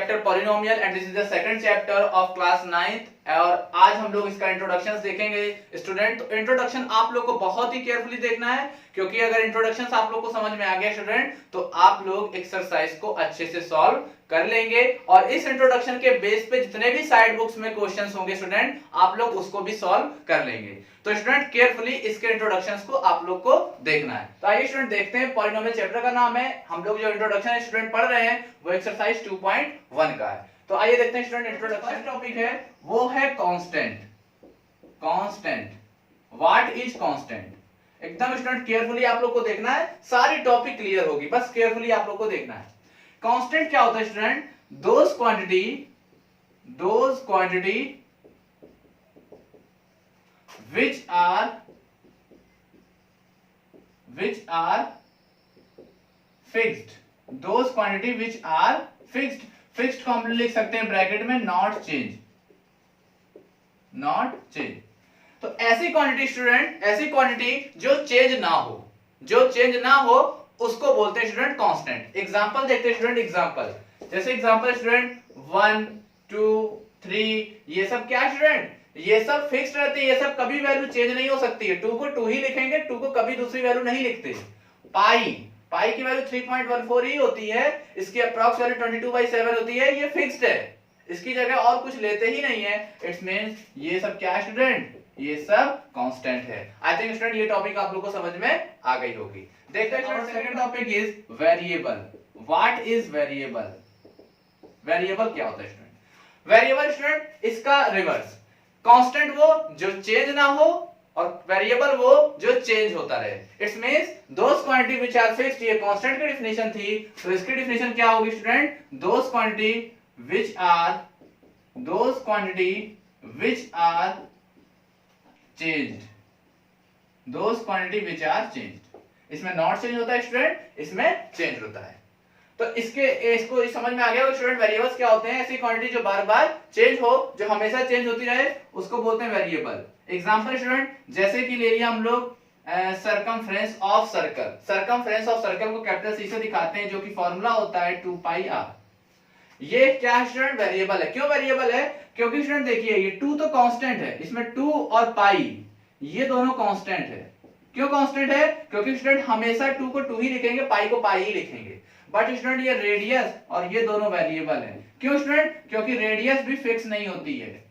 Chapter polynomial and this is the second chapter of class 9th और आज हम लोग इसका इंट्रोडक्शन देखेंगे स्टूडेंट। तो इंट्रोडक्शन आप लोग को बहुत ही केयरफुली देखना है क्योंकि अगर इंट्रोडक्शन आप लोग को समझ में आ गया स्टूडेंट तो आप लोग एक्सरसाइज को अच्छे से सॉल्व कर लेंगे और इस इंट्रोडक्शन के बेस पे जितने भी साइड बुक्स में क्वेश्चंस होंगे स्टूडेंट आप लोग उसको भी सॉल्व कर लेंगे। तो स्टूडेंट केयरफुली इसके इंट्रोडक्शंस को आप लोग को देखना है। तो आइए स्टूडेंट देखते हैं, पॉलिनोमियल चैप्टर का नाम है, हम लोग जो इंट्रोडक्शन स्टूडेंट पढ़ रहे हैं वो एक्सरसाइज 2.1 का है। तो आइए देखते हैं स्टूडेंट इंट्रोडक्शन टॉपिक है वो है constant. Constant, what is constant? एकदम स्टूडेंट केयरफुली आप लोग को देखना है, सारी टॉपिक क्लियर होगी, बस केयरफुली आप लोग को देखना है। कांस्टेंट क्या होता है student? Those quantity which are fixed, those quantity which are fixed, fixed को हम लिख सकते हैं ब्रैकेट में नॉट चेंज, नॉट चेंज। तो ऐसी क्वांटिटी स्टूडेंट, ऐसी क्वांटिटी जो चेंज ना हो, जो चेंज ना हो उसको बोलते हैं स्टूडेंट कांस्टेंट। एग्जांपल देखते हैं स्टूडेंट, एग्जांपल जैसे एग्जांपल स्टूडेंट 1 2 3 ये सब क्या स्टूडेंट, ये सब फिक्स्ड रहते हैं, ये सब कभी वैल्यू चेंज नहीं हो सकती है। 2 को 2 ही लिखेंगे, 2 को कभी दूसरी वैल्यू नहीं लिखते। पाई की वैल्यू 3.14 ही होती है, इसकी अप्रॉक्स वैल्यू 22/7 होती है, ये फिक्स्ड है, इसकी जगह और कुछ लेते ही नहीं है। इट्स मींस ये सब क्या स्टूडेंट, ये सब कांस्टेंट है। आई थिंक स्टूडेंट ये टॉपिक आप लोग को समझ में आ गई होगी। देखते हैं student second topic is variable. What is variable? Variable क्या होता है स्टूडेंट? वेरिएबल स्टूडेंट इसका रिवर्स, कांस्टेंट वो जो चेंज ना हो और वेरिएबल वो जो चेंज होता रहे। It's means those quantity which are fixed, ये कांस्टेंट की डेफिनेशन थी, तो इसकी डेफिनेशन क्या होगी student? Those quantity which are changed, those quantity which are changed. इसमें नॉट चेंज होता है स्टूडेंट, इसमें चेंज होता है। तो इसको समझ में आ गया स्टूडेंट, वेरिएबल्स क्या होते हैं? ऐसी क्वांटिटी जो बार बार चेंज हो, जो हमेशा चेंज होती रहे, उसको बोलते हैं वेरिएबल। एग्जांपल स्टूडेंट जैसे कि ले लिया हम लोग circumference of circle. Circumference of circle को कैपिटल सी से दिखाते हैं, जो कि फॉर्मूला होता है 2πr। ये क्या स्टूडेंट? वेरिएबल है। क्यों वेरिएबल है? क्योंकि स्टूडेंट देखिए ये 2 तो कांस्टेंट है, इसमें 2 और पाई ये दोनों कांस्टेंट है। क्यों कांस्टेंट है? क्योंकि स्टूडेंट हमेशा 2 को 2 ही लिखेंगे, पाई को पाई ही लिखेंगे। बट स्टूडेंट ये रेडियस और ये दोनों वेरिएबल है। क्यों स्टूडेंट? क्योंकि रेडियस भी फिक्स नहीं होती है,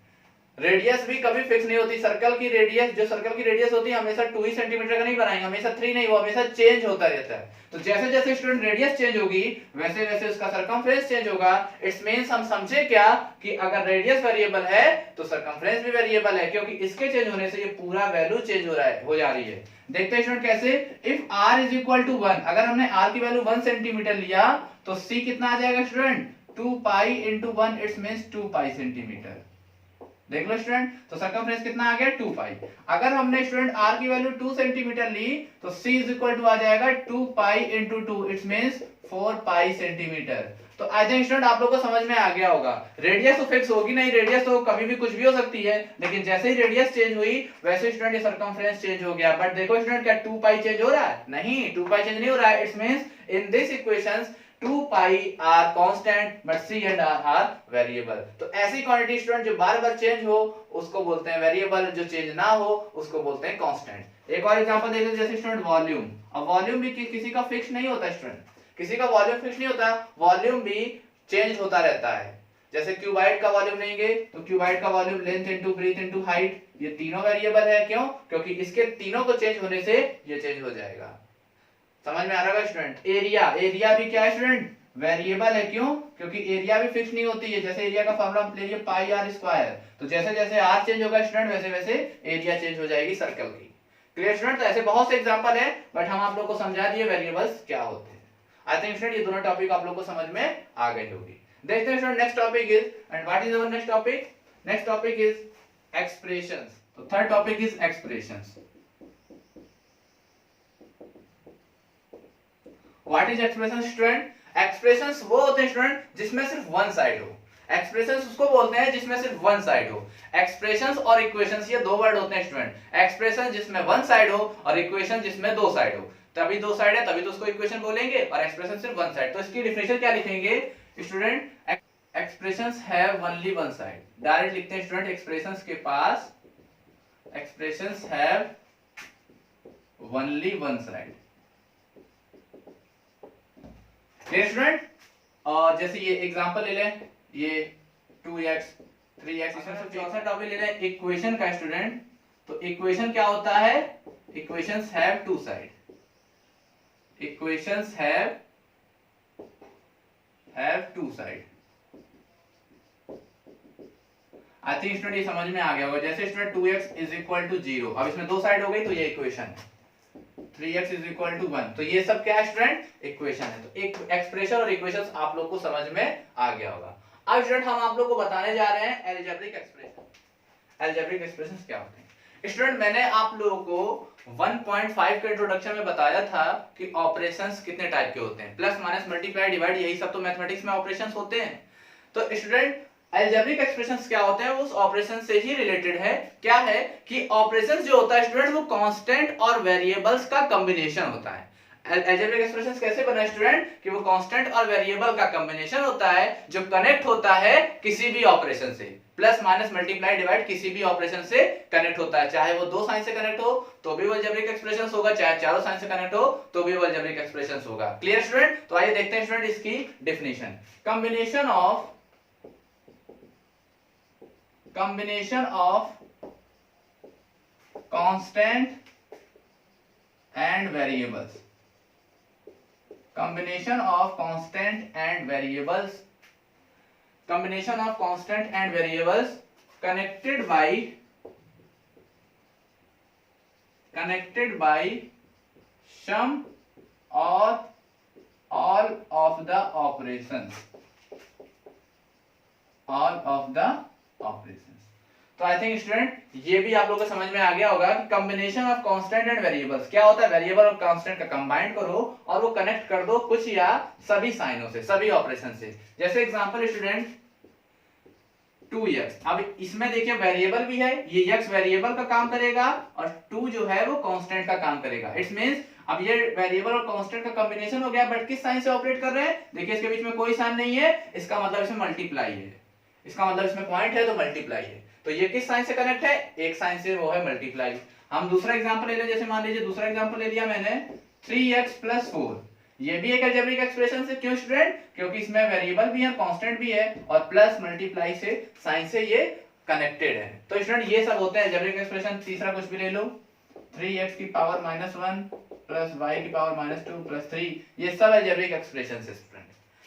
रेडियस भी कभी फिक्स नहीं होती। सर्कल की रेडियस, जो सर्कल की रेडियस होती है हमेशा 2 ही सेंटीमीटर का नहीं बनाएंगे, हमेशा 3 नहीं, वो हमेशा चेंज होता रहता है। तो जैसे जैसे स्टूडेंट रेडियस चेंज होगी वैसे वैसे उसका सरकमफ्रेंस चेंज होगा। इट्स मींस हम समझे क्या कि अगर रेडियस वेरिएबल है तो सरकमफ्रेंस भी वेरिएबल है, क्योंकि इसके चेंज होने से ये पूरा वैल्यू चेंज हो जा रही है। देखते हैं स्टूडेंट कैसे। If r is equal to 1, अगर हमने r की वैल्यू 1 सेंटीमीटर लिया तो c कितना आ जाएगा स्टूडेंट? 2π × 1, it's means 2π centimetre. देख लो स्टूडेंट, तो सरकमफ्रेंस कितना आ गया? 2π। अगर हमने स्टूडेंट r की वैल्यू 2 सेंटीमीटर ली तो c इज इक्वल टू आ जाएगा 2π × 2, इट्स मींस 4π सेंटीमीटर। तो आई थिंक स्टूडेंट आप लोग को समझ में आ गया होगा। रेडियस तो फिक्स होगी नहीं, रेडियस तो कभी भी कुछ भी हो सकती है, लेकिन जैसे ही रेडियस चेंज हुई वैसे स्टूडेंट ये सरकमफ्रेंस चेंज हो गया। बट देखो स्टूडेंट क्या 2π चेंज हो रहा है? नहीं, 2π चेंज नहीं हो रहा है। It's means in this equations 2π are constant but c and r are variable। तो ऐसी क्वांटिटी स्टूडेंट जो बार बार चेंज हो उसको बोलते हैं वेरिएबल, जो चेंज ना हो उसको बोलते हैं कांस्टेंट। एक और एग्जांपल देख लीजिए, जैसे स्टूडेंट वॉल्यूम। अब वॉल्यूम भी किसी का फिक्स नहीं होता स्टूडेंट, किसी का वॉल्यूम फिक्स नहीं होता, वॉल्यूम भी चेंज होता रहता है। जैसे क्यूबाइड का वॉल्यूम लेंगे तो क्यूबाइड का volume length into breadth into height, ये तीनों वेरिएबल है। क्यों? क्योंकि इसके तीनों को चेंज होने से ये चेंज हो जाएगा। समझ में आ रहा है स्टूडेंट? एरिया, एरिया भी क्या है स्टूडेंट? वेरिएबल है। क्यों? क्योंकि एरिया भी फिक्स नहीं होती है। जैसे एरिया का फॉर्मूला ले लिए πr², तो जैसे जैसे r चेंज होगा स्टूडेंट वैसे वैसे एरिया चेंज हो जाएगी सर्कल की। Clear student? तो ऐसे बहुत से एग्जांपल है, बट हम आप लोग को समझा दिए वेरिएबल्स क्या होते हैं। आई थिंक स्टूडेंट ये दोनों टॉपिक आप लोग को समझ में आ गई होगी। देखते हैं student next topic is, and what is our next topic? Next topic is expressions. तो third topic is expressions. What is expression student? Expressions वो होते हैं स्टूडेंट जिसमें सिर्फ वन साइड हो। एक्सप्रेशंस उसको बोलते हैं जिसमें सिर्फ वन साइड हो। एक्सप्रेशंस और इक्वेशंस ये दो वर्ड होते हैं स्टूडेंट। एक्सप्रेशन जिसमें वन साइड हो और इक्वेशन जिसमें दो साइड हो। तभी दो साइड है तभी तो उसको इक्वेशन बोलेंगे, और एक्सप्रेशन सिर्फ वन साइड। तो इसकी डेफिनेशन क्या लिखेंगे student? Expressions have only one side, direct लिखते हैं स्टूडेंट, एक्सप्रेशंस के पास expressions have only one side. Clear student? और जैसे ये एग्जांपल ले लें, ये 2x 3x, इसमें से चौथा टॉपिक ले लें इक्वेशन का स्टूडेंट। तो इक्वेशन क्या होता है? Equations have two side, equations have two side. I think student ये समझ में आ गया होगा। जैसे student 2x is equal to 0, अब इसमें दो साइड हो गई तो ये इक्वेशन है। 3x इज इक्वल टू 1, तो ये सब क्या है स्टूडेंट? इक्वेशन है। तो एक एक्सप्रेशन और इक्वेशंस आप लोग को समझ में आ गया होगा। अब स्टूडेंट हम आप लोग को बताने जा रहे हैं अलजेब्रिक एक्सप्रेशन। अलजेब्रिक एक्सप्रेशंस क्या होते हैं स्टूडेंट? मैंने आप लोगों को 1.5 के इंट्रोडक्शन में बताया था कि ऑपरेशंस कितने टाइप के होते हैं, प्लस माइनस मल्टीप्लाई डिवाइड, यही सब तो मैथमेटिक्स में ऑपरेशंस होते हैं। तो स्टूडेंट अलजेब्रिक एक्सप्रेशंस क्या होते हैं? उस ऑपरेशन से ही रिलेटेड है। क्या है कि ऑपरेशंस जो होता है स्टूडेंट, वो कांस्टेंट और वेरिएबल्स का कॉम्बिनेशन होता है। अलजेब्रिक एक्सप्रेशंस कैसे बना स्टूडेंट? कि वो कांस्टेंट और वेरिएबल का कॉम्बिनेशन होता है जो कनेक्ट होता है किसी भी ऑपरेशन से, प्लस माइनस मल्टीप्लाई डिवाइड किसी भी ऑपरेशन से कनेक्ट होता है। चाहे वो दो साइन से कनेक्ट हो तो भी वो अलजेब्रिक एक्सप्रेशंस होगा, चाहे चारों साइन से कनेक्ट हो तो भी वो अलजेब्रिक एक्सप्रेशंस होगा। Clear student? तो आइए देखते हैं स्टूडेंट इसकी definition. combination of constant and variables, combination of constant and variables, combination of constant and variables connected by sum or all of the operations, all of the operations. तो आई think student ये भी आप लोगों को समझ में आ गया होगा कि combination of constant and variables क्या होता है? वेरिएबल और कांस्टेंट का कंबाइन करो और वो कनेक्ट कर दो कुछ या सभी साइनों से, सभी ऑपरेशन से। जैसे एग्जांपल स्टूडेंट 2x, अब इसमें देखिए वेरिएबल भी है, ये x वेरिएबल का काम करेगा और 2 जो है वो कांस्टेंट का काम करेगा। इट्स मींस अब ये वेरिएबल और कांस्टेंट का कॉम्बिनेशन हो गया, बट किस साइन से ऑपरेट कर रहे हैं? देखिए इसके बीच में कोई साइन नहीं है, इसका मतलब इसमें मल्टीप्लाई है, इसका मतलब इसमें पॉइंट है तो मल्टीप्लाई है। तो ये किस साइन से कनेक्ट है? एक साइन से, वो है मल्टीप्लाई। हम दूसरा एग्जांपल ले लें, जैसे मान लीजिए दूसरा एग्जांपल ले लिया मैंने 3x + 4, ये भी एक अलजेब्रिक एक्सप्रेशन है। क्यों स्टूडेंट? क्योंकि इसमें वेरिएबल भी है, कांस्टेंट भी है और प्लस मल्टीप्लाई से साइन से ये कनेक्टेड है। तो स्टूडेंट ये सब होते हैं अलजेब्रिक एक्सप्रेशन। तीसरा कुछ भी ले लो, 3x की पावर -1 + y की पावर -2 + 3, ये सब अलजेब्रिक एक्सप्रेशन है स्टूडेंट।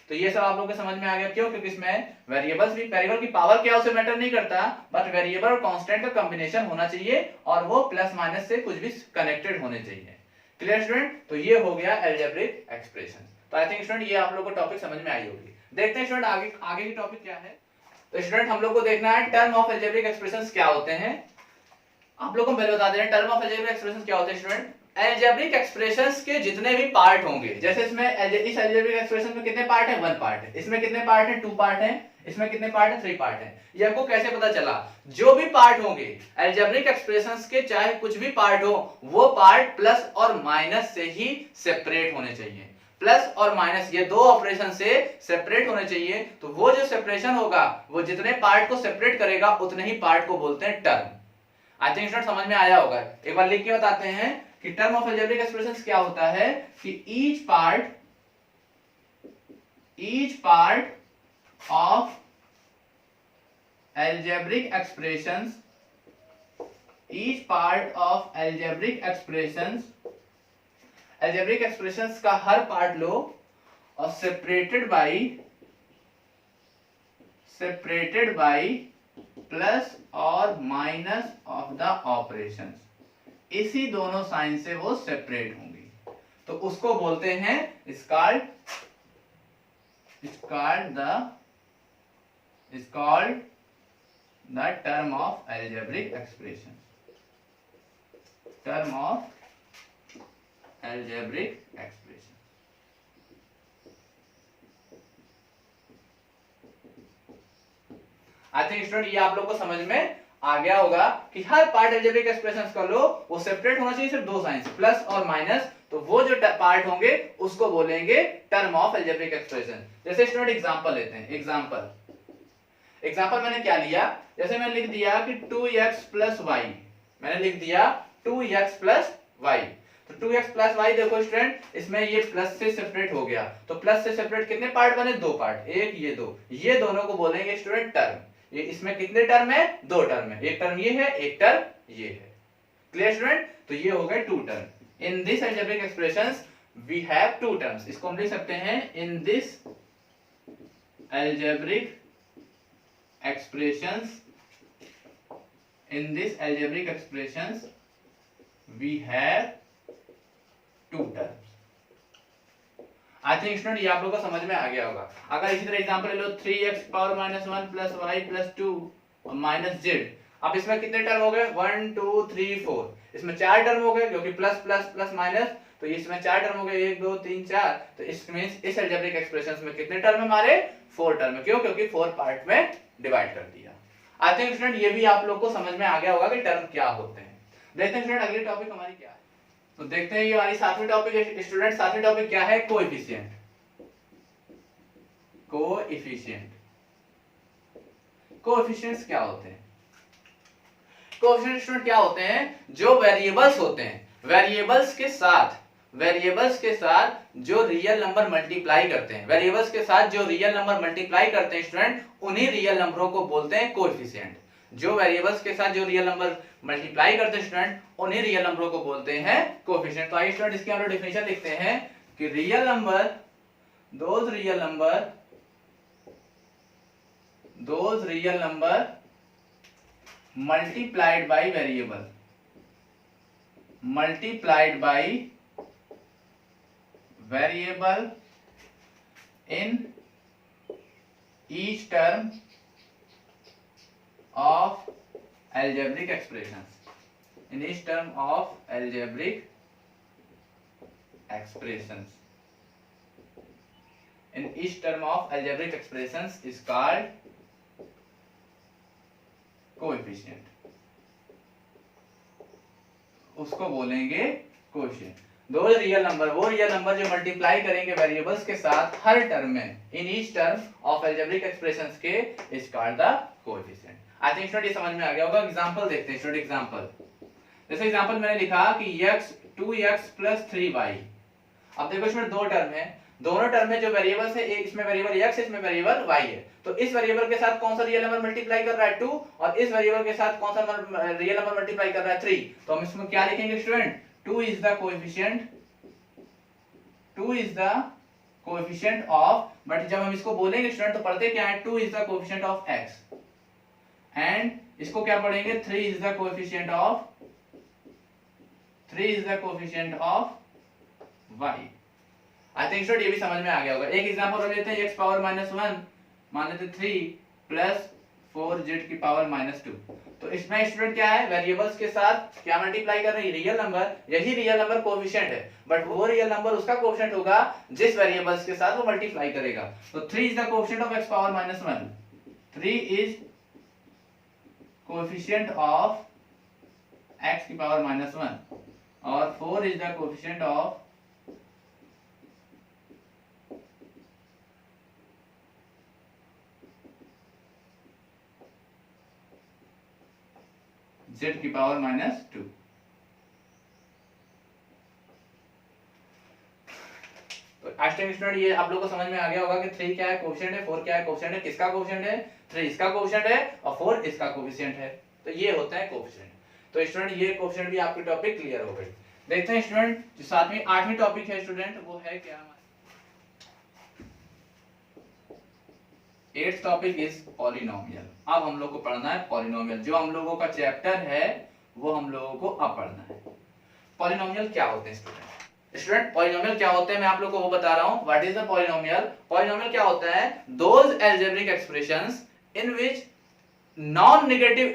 तो ये सब आप लोगों को समझ में आ गया। क्यों? क्योंकि इसमें वेरिएबल्स भी, वेरिएबल की पावर क्या उसे मैटर नहीं करता, बट वेरिएबल और कांस्टेंट का कॉम्बिनेशन होना चाहिए और वो प्लस माइनस से कुछ भी कनेक्टेड होने चाहिए। Clear student? तो ये हो गया अलजेब्रिक एक्सप्रेशन। तो आई थिंक स्टूडेंट ये आप लोगों को टॉपिक समझ में आई होगी। देखते हैं स्टूडेंट आगे की टॉपिक क्या है। तो स्टूडेंट हम लोग को देखना है टर्म ऑफ अलजेब्रिक एक्सप्रेशंस क्या होते हैं। आप लोगों को पहले बता दे रहे हैं टर्म ऑफ अलजेब्रिक एक्सप्रेशंस क्या होते हैं स्टूडेंट। अलजेब्रिक एक्सप्रेशंस के जितने भी पार्ट होंगे, जैसे इसमें इस अलजेब्रिक एक्सप्रेशन में कितने पार्ट हैं? 1 पार्ट है। इसमें कितने पार्ट हैं? 2 पार्ट हैं। इसमें कितने पार्ट हैं? 3 पार्ट हैं। ये हमको कैसे पता चला? जो भी पार्ट होंगे अलजेब्रिक एक्सप्रेशंस के, चाहे कुछ भी पार्ट हो, वो पार्ट प्लस और माइनस से ही सेपरेट होने चाहिए। प्लस और माइनस ये दो ऑपरेशन से सेपरेट होने चाहिए। तो वो जो सेपरेशन होगा, वो जितने पार्ट को सेपरेट करेगा उतने ही पार्ट को बोलते हैं टर्म। आई थिंक स्टूडेंट समझ में आया होगा। एक बार लिख के बताते हैं कि टर्म ऑफ अलजेब्रिक एक्सप्रेशंस क्या होता है कि each part of algebraic expressions, algebraic expressions का हर पार्ट लो और सेपरेटेड बाय प्लस और माइनस ऑफ द ऑपरेशंस, इसी दोनों साइन से वो सेपरेट होंगी। तो उसको बोलते हैं is called the term of algebraic expression. Term of algebraic expression. I think student ये आप लोग को समझ में आ गया होगा कि हर पार्ट अलजेब्रिक एक्सप्रेशंस का लो वो सेपरेट होना चाहिए, सिर्फ दो साइन से, प्लस और माइनस। तो वो जो पार्ट होंगे उसको बोलेंगे टर्म ऑफ अलजेब्रिक एक्सप्रेशन। जैसे स्टूडेंट एग्जांपल लेते हैं। एग्जांपल एग्जांपल मैंने क्या लिया, जैसे मैंने लिख दिया कि 2x प्लस वाई, मैंने लिख दिया 2x प्लस वाई। तो 2x प्लस वाई देखो स्टूडेंट, इसमें ये प्लस से सेपरेट हो गया, तो प्लस से सेपरेट कितने पार्ट बने, दो पार्ट, एक ये दो, ये दोनों को बोलेंगे स्टूडेंट टर्म। ये इसमें कितने टर्म है, दो टर्म है, एक टर्म ये है, एक टर्म ये है। क्लियर स्टूडेंट, तो ये हो गए two term. In this algebraic expressions we have two terms. इसको हम लिख सकते हैं in this algebraic expressions, in this algebraic expressions we have two terms। I think student ये आप लोगों को समझ में आ गया होगा। अगर इसी तरह एग्जांपल ले लो 3x power -1 plus y plus 2 minus z, अब इसमें कितने टर्म हो गए, 1 2 3 4, इसमें चार टर्म हो गए क्योंकि प्लस प्लस प्लस माइनस, तो इसमें चार टर्म हो गए, 1 2 3 4, तो इसमें इस अलजेब्रिक एक्सप्रेशंस में कितने टर्म है हमारे, 4 टर्म है। क्यों, क्योंकि 4 पार्ट में डिवाइड कर दिया। आई थिंक स्टूडेंट ये भी आप लोग को समझ में आ गया होगा कि टर्म क्या होते हैं। देखते हैं स्टूडेंट अगली टॉपिक हमारी क्या है, तो देखते हैं ये हमारी सातवीं टॉपिक है स्टूडेंट। सातवीं टॉपिक क्या है, कोएफिशिएंट। कोएफिशिएंट, कोएफिशिएंट्स क्या होते हैं, कोएफिशिएंट स्टूडेंट क्या होते हैं, जो वेरिएबल्स होते हैं, वेरिएबल्स के साथ जो रियल नंबर मल्टीप्लाई करते हैं, वेरिएबल्स के साथ जो रियल नंबर मल्टीप्लाई करते हैं स्टूडेंट, उन्हीं रियल नंबरों को बोलते हैं कोएफिशिएंट। जो वेरिएबल्स के साथ जो रियल नंबर मल्टीप्लाई करते हैं स्टूडेंट, उन्हीं रियल नंबरों को बोलते हैं कोएफिशिएंट। तो आइए स्टूडेंट इसकी हम लोग डेफिनेशन लिखते हैं कि real number, those real number multiplied by variable, multiplied by variable in each term of algebraic expressions, in each term of algebraic expressions, in each term of algebraic expressions is called coefficient, उसको बोलेंगे coefficient. दो real number, वो real number जो multiply करेंगे variables के साथ हर term में, in each term of algebraic expressions के, is called the coefficient. I think student ये समझ में आ गया होगा। एग्जांपल देखते हैं स्टूडेंट, एग्जांपल जैसे एग्जांपल मैंने लिखा कि x 2x प्लस 3y। अब देखो इसमें दो टर्म है, दोनों टर्म में जो वेरिएबल्स है, एक इसमें वेरिएबल x है, इसमें वेरिएबल y है, तो इस वेरिएबल के साथ कौन सा रियल नंबर मल्टीप्लाई कर रहा है, 2, और इस वेरिएबल के साथ कौन सा रियल नंबर मल्टीप्लाई कर रहा है, 3। तो हम इसमें क्या लिखेंगे student, 2 is the coefficient, 2 is the coefficient of, but जब हम इसको बोलेंगे स्टूडेंट तो पढ़ते क्या है, 2 is the coefficient of x, and इसको क्या पढ़ेंगे, 3 is the coefficient of, 3 is the coefficient of y। I think student ये भी समझ में आ गया होगा। एक एग्जांपल और लेते हैं, x पावर -1 मान लेते 3 प्लस 4z की पावर -2। तो इसमें स्टूडेंट क्या है, वेरिएबल्स के साथ क्या मल्टीप्लाई कर रही है, रियल नंबर। यही रियल नंबर कोएफिशिएंट है, बट वो रियल नंबर उसका कोएफिशिएंट होगा जिस वेरिएबल्स के साथ वो मल्टीप्लाई करेगा। तो 3 is the coefficient of x power -1, 3 is coefficient of x की पावर -1, और 4 is the coefficient of z की पावर -2। तो स्टूडेंट ये आप लोगों को समझ में आ गया होगा कि 3 क्या है, कोएफिशिएंट है, 4 क्या है, कोएफिशिएंट है। किसका कोएफिशिएंट है, 3 इसका कोएफिशिएंट है, और 4 इसका कोएफिशिएंट है। तो ये होता है कोएफिशिएंट। तो स्टूडेंट ये कोएफिशिएंट भी आपकी टॉपिक क्लियर हो गई। देखते हैं स्टूडेंट जो सातवीं आठवीं टॉपिक है स्टूडेंट, वो है क्या, 8th टॉपिक इज पॉलिनोमियल। अब हम लोग को पढ़ना है पॉलिनोमियल। जो हम लोगों का चैप्टर है वो हम लोगों को अब पढ़ना है। पॉलिनोमियल क्या होते हैं स्टूडेंट, पॉलिनोमियल क्या होते हैं मैं आप लोगों को वो बता रहा हूं। What is the polynomial, polynomial क्या होता है, those algebraic expressions in which non negative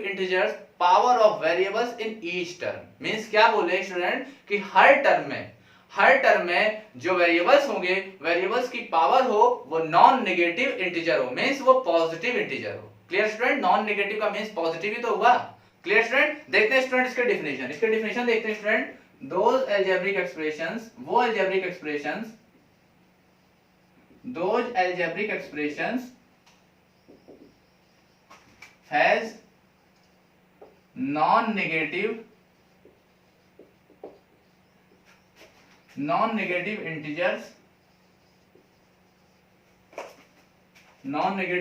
integers power of variables in each term. Means क्या बोले स्टूडेंट कि हर टर्म में जो वेरिएबल्स होंगे, वेरिएबल्स की पावर हो वो नॉन नेगेटिव इंटीजर हो, मींस वो पॉजिटिव इंटीजर हो। क्लियर स्टूडेंट, नॉन नेगेटिव का मींस पॉजिटिव ही तो हुआ। क्लियर स्टूडेंट, देखते हैं स्टूडेंट इसके डेफिनेशन देखते हैं स्टूडेंट। दोज अलजेब्रिक एक्सप्रेशंस, वो algebraic expressions, those algebraic expressions has non-negative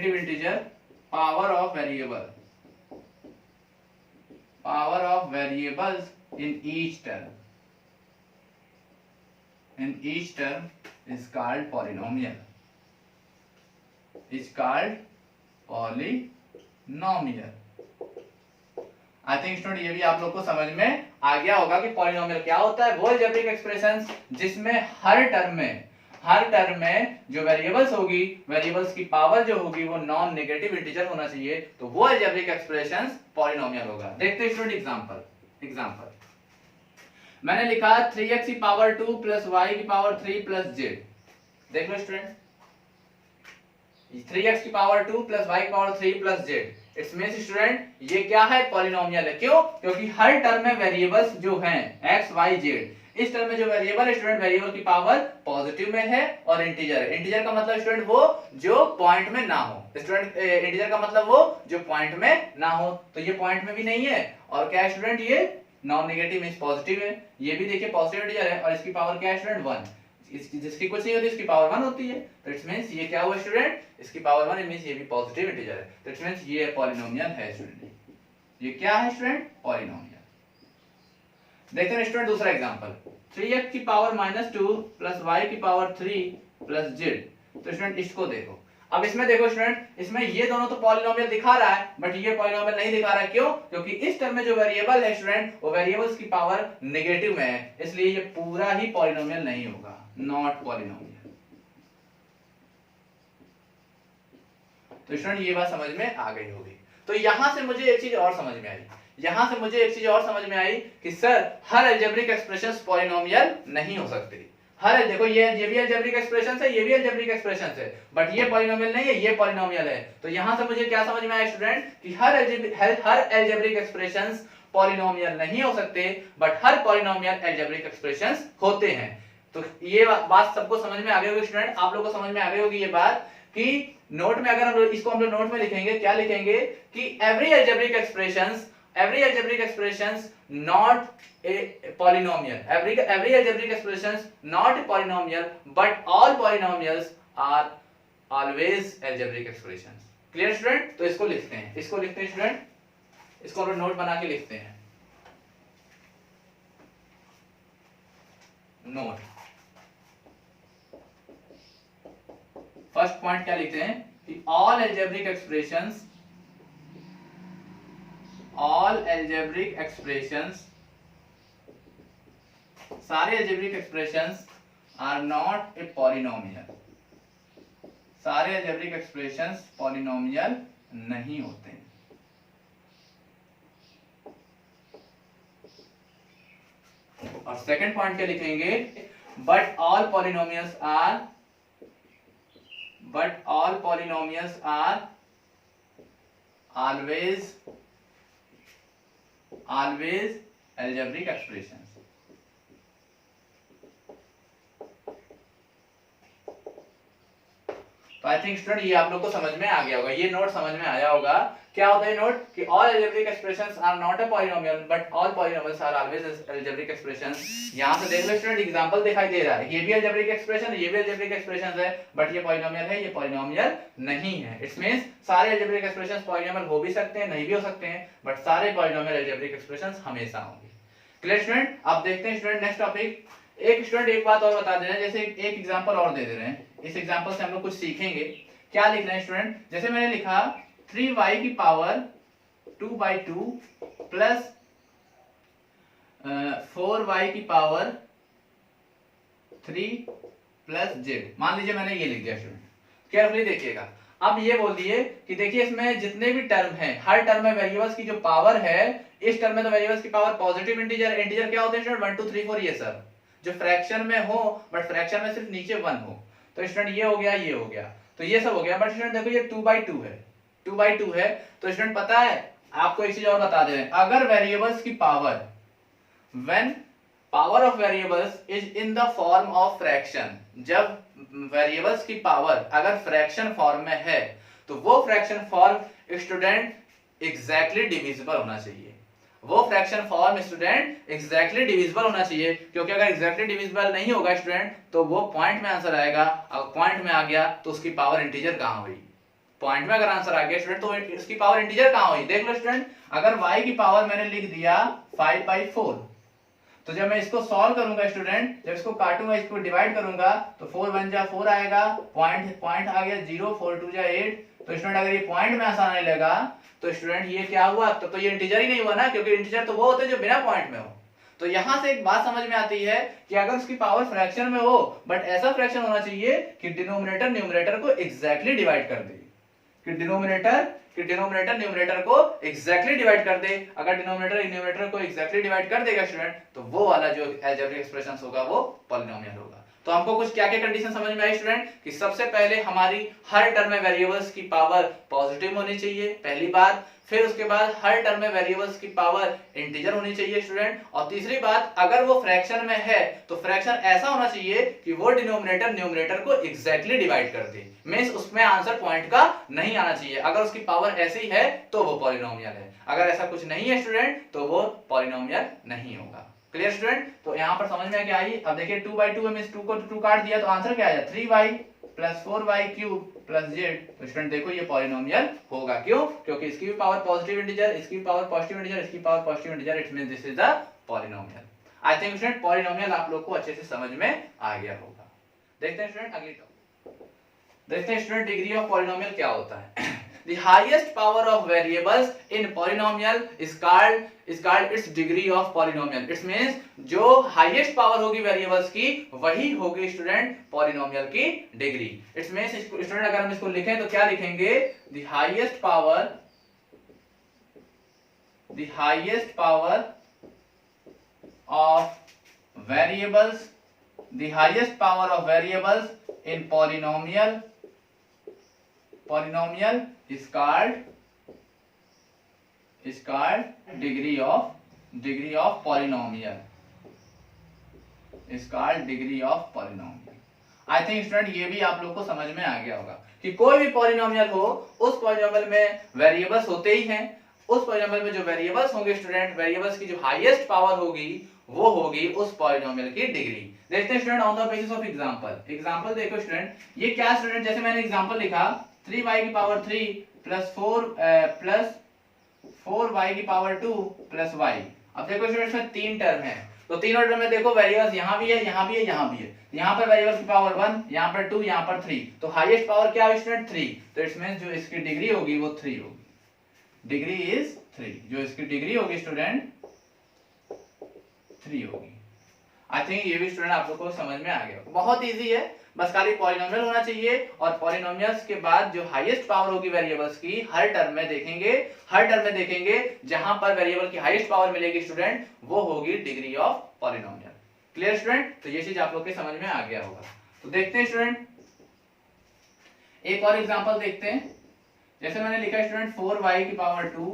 integer power of variables in each term is called polynomial. I think student ये भी आप लोग को समझ में आ गया होगा कि पॉलिनोमियल क्या होता है। वो अलजेब्रिक एक्सप्रेशंस जिसमें हर टर्म में जो वेरिएबल्स होगी, वेरिएबल्स की पावर जो होगी वो नॉन नेगेटिव इंटीजर होना चाहिए, तो वो अलजेब्रिक एक्सप्रेशंस पॉलिनोमियल होगा। देखते हैं स्टूडेंट एग्जांपल मैंने लिखा 3x की पावर 2 प्लस y की पावर 3 प्लस z। देख लो स्टूडेंट, 3x की पावर 2 प्लस y की power 3 plus z, it's means student ये क्या है, पॉलिनोमियल है। क्यों? क्योंकि हर टर्म में वेरिएबल्स जो हैं x y z, इस टर्म में जो वेरिएबल है स्टूडेंट, वेरिएबल की पावर पॉजिटिव में है और इंटीजर है। इंटीजर का मतलब स्टूडेंट वो जो पॉइंट में ना हो, स्टूडेंट इंटीजर का मतलब वो जो पॉइंट में ना हो, तो ये पॉइंट में भी नहीं है। और क्या है स्टूडेंट, ये नॉन नेगेटिव मींस पॉजिटिव है। ये भी देखिए पॉजिटिव इंटीजर है और इसकी पावर क्या है स्टूडेंट 1, जिसकी कुछ नहीं होती इसकी पावर 1 होती है। तो इट्स मींस ये क्या हुआ स्टूडेंट, इसकी पावर 1 मींस ये भी पॉजिटिव इंटीजर है। तो इट्स मींस ये पॉलिनोमियल है स्टूडेंट। ये क्या है स्टूडेंट, पॉलिनोमियल। देखते हैं स्टूडेंट दूसरा एग्जांपल, 3x की पावर -2 प्लस y की पावर 3 प्लस z। तो स्टूडेंट इसको देखो, अब इसमें देखो स्टूडेंट, इसमें ये दोनों तो पॉलिनोमियल दिखा रहा है बट ये पॉलिनोमियल नहीं दिखा रहा है। क्यों? क्योंकि इस टर्म में जो वेरिएबल है स्टूडेंट वो वेरिएबल्स की पावर नेगेटिव में है, इसलिए ये पूरा ही पॉलिनोमियल नहीं होगा, नॉट पॉलिनोमियल। तो स्टूडेंट ये बात समझ में आ गई होगी। तो यहां से मुझे एक चीज और समझ में आई कि सर हर अलजेब्रिक एक्सप्रेशंस पॉलिनोमियल नहीं हो सकते। हर देखो ये भी अलजेब्रिक एक्सप्रेशंस है, ये भी अलजेब्रिक एक्सप्रेशंस है, बट ये पॉलिनोमियल नहीं है, ये पॉलिनोमियल है। तो यहां से मुझे क्या समझ में आया स्टूडेंट कि हर अलजेब्रिक एक्सप्रेशंस पॉलिनोमियल नहीं हो सकते, but her polynomial algebraic expressions होते हैं। तो ये बात सबको समझ में आ गई होगी स्टूडेंट, आप लोगों को समझ में आ गई होगी ये बात कि नोट में अगर हम इसको हम लोग नोट में लिखेंगे, क्या लिखेंगे कि every algebraic expressions not a polynomial, every algebraic expressions not a polynomial, but all polynomials are always algebraic expressions. Clear student? तो इसको लिखते हैं स्टूडेंट, इसको हम नोट बना के लिखते हैं। नोट फर्स्ट पॉइंट क्या लिखते हैं कि all algebraic expressions सारे algebraic expressions are not a polynomial, सारे algebraic expressions polynomial नहीं होते। और सेकंड पॉइंट क्या लिखेंगे, but all polynomials are always algebraic expressions। तो आई थिंक स्टूडेंट ये आप लोग को समझ में आ गया होगा, ये नोट समझ में आया होगा। क्या होता है नोट कि all algebraic expressions are not a polynomial but all polynomials are always algebraic expressions। यहां से देख लो स्टूडेंट एग्जांपल दिखाई दे रहा है, ये भी algebraic expression है, ये भी algebraic expressions है, बट ये पॉलिनोमियल है, ये पॉलिनोमियल नहीं है। इट्स मींस सारे algebraic expressions पॉलिनोमियल हो भी सकते हैं, नहीं भी हो सकते हैं, बट सारे पॉलिनोमियल algebraic expressions हमेशा होंगे। Clear student? अब देखते हैं स्टूडेंट नेक्स्ट टॉपिक। एक बात और बता दे रहे हैं, जैसे एक एग्जांपल और दे रहे हैं, इस एग्जांपल से हम लोग कुछ सीखेंगे। क्या लिख रहे हैं स्टूडेंट, जैसे मैंने लिखा 3y की पावर 2/2 प्लस 4y की पावर 3 प्लस z। मान लीजिए मैंने ये लिख दिया स्टूडेंट, केयरफुली देखिएगा। अब ये बोल दिए कि देखिए इसमें जितने भी टर्म हैं, हर टर्म में वेरिएबल्स की जो पावर है, इस टर्म में तो वेरिएबल्स की पावर पॉजिटिव इंटीजर क्या होते हैं स्टूडेंट, 1 2 3 4 ये सब जो फ्रैक्शन में हो, बट फ्रैक्शन में सिर्फ नीचे 1 हो। तो स्टूडेंट ये हो गया, ये हो गया, तो ये सब हो गया। बट स्टूडेंट देखो ये 2/2 है, 2/2 है। तो स्टूडेंट पता है आपको एक चीज और बता दे रहे हैं, अगर वेरिएबल्स की power, when power of variables is in the form of fraction, जब वेरिएबल्स की पावर अगर फ्रैक्शन फॉर्म में है, तो वो fraction form student exactly divisible होना चाहिए। वो fraction form student exactly divisible होना चाहिए, क्योंकि अगर एग्जैक्टली डिविजिबल नहीं होगा स्टूडेंट तो वो पॉइंट में आंसर आएगा। अगर पॉइंट में आ गया तो उसकी पावर इंटीजर कहां हुई? पॉइंट में अगर आंसर आ गया स्टूडेंट तो उसकी पावर इंटीजर कहां हुई? देख लो स्टूडेंट, अगर y की पावर मैंने लिख दिया 5/4, तो जब मैं इसको सॉल्व करूंगा स्टूडेंट, जब इसको काटूंगा, इसको डिवाइड करूंगा तो 4 1 जा 4 आएगा, पॉइंट आ गया 0, 4 2 जा 8। तो स्टूडेंट अगर ये पॉइंट में आंसर आने लगा तो स्टूडेंट ये क्या हुआ? तो ये इंटीजर ही नहीं हुआ ना, क्योंकि इंटीजर तो वो होते हैं जो बिना पॉइंट में हो। तो यहां से एक बात समझ में आती है कि अगर उसकी पावर फ्रैक्शन में हो, बट ऐसा फ्रैक्शन होना चाहिए कि डिनोमिनेटर न्यूमरेटर को एग्जैक्टली डिवाइड कर दे, कि डिनोमिनेटर न्यूमरेटर को एग्जैक्टली डिवाइड कर दे। अगर डिनोमिनेटर न्यूमरेटर को एग्जैक्टली डिवाइड कर देगा स्टूडेंट, तो वो वाला जो अलजेब्रिक एक्सप्रेशन होगा वो पॉलिनोमियल होगा। तो हमको कुछ क्या क्या कंडीशन समझ में आई स्टूडेंट, कि सबसे पहले हमारी हर टर्म में वेरिएबल्स की पावर पॉजिटिव होनी चाहिए, पहली बात। फिर उसके बाद हर टर्म में वेरिएबल्स की पावर इंटीजर होनी चाहिए स्टूडेंट। और तीसरी बात, अगर वो फ्रैक्शन में है तो फ्रैक्शन ऐसा होना चाहिए कि वो डिनोमिनेटर न्यूमरेटर को एग्जैक्टली डिवाइड कर दे, मींस उसमें आंसर पॉइंट का नहीं आना चाहिए। अगर उसकी पावर ऐसी है तो वो पॉलिनोमियल है, अगर ऐसा कुछ नहीं है स्टूडेंट तो वो पॉलिनोमियल नहीं होगा। Clear student? तो यहां पर समझ में क्या आई? अब देखिए 2/2 में मींस 2 को 2 काट दिया तो आंसर क्या आया? 3y + 4y³ + z। तो स्टूडेंट देखो ये पॉलिनोमियल होगा। क्यों? क्योंकि इसकी भी पावर पॉजिटिव इंटीजर, इसकी भी पावर पॉजिटिव इंटीजर, इसकी power positive integer, it means this is the polynomial. I think student polynomial आप लोग को अच्छे से समझ में आ गया होगा। देखते हैं स्टूडेंट अगली टॉपिक, देखते हैं स्टूडेंट डिग्री ऑफ पॉलिनोमियल क्या होता है। The highest power of variables in polynomial is called its degree of polynomial. It means जो highest power होगी variables की वही होगी स्टूडेंट polynomial की डिग्री। It means स्टूडेंट अगर हम इसको लिखें तो क्या लिखेंगे? The highest power of variables, the highest power of variables in polynomial is called degree of polynomial, is called degree of polynomial। I think student ये भी आप लोग को समझ में आ गया होगा कि कोई भी पॉलिनोमियल हो, उस पॉलिनोमियल में वेरिएबल्स होते ही हैं। उस पॉलिनोमियल में जो वेरिएबल्स होंगे स्टूडेंट, वेरिएबल्स की जो हाईएस्ट पावर होगी वो होगी उस पॉलिनोमियल की डिग्री। देखते हैं student on the basis of example देखो स्टूडेंट, ये क्या स्टूडेंट, जैसे मैंने एग्जांपल लिखा 3y की पावर 3 + 4y की पावर 2 + y। अब देखो स्टूडेंट इसमें तीन टर्म है, तो तीनों टर्म में देखो वेरिएबल्स यहाँ भी है, यहाँ भी है, यहाँ भी है। यहाँ पर वेरिएबल्स की पावर 1, यहाँ पर 2, यहाँ पर 3, तो हाईएस्ट पावर क्या है स्टूडेंट? 3। तो इट मींस जो इसकी डिग्री होगी वो 3 होगी। डिग्री इज 3, जो इसकी डिग्री होगी स्टूडेंट 3 होगी। आई थिंक ये भी स्टूडेंट आप लोग को समझ में आ गया। बहुत इजी है, बस खाली पॉलिनोमियल होना चाहिए, और पॉलिनोमियल्स के बाद जो हाईएस्ट पावर होगी वेरिएबल्स की हर टर्म में देखेंगे जहां पर वेरिएबल की हाईएस्ट पावर मिलेगी स्टूडेंट, वो होगी degree of polynomial. Clear student? तो ये चीज आप लोग के समझ में आ गया होगा। तो देखते हैं स्टूडेंट एक और एग्जांपल देखते हैं। जैसे मैंने लिखा स्टूडेंट 4y की पावर 2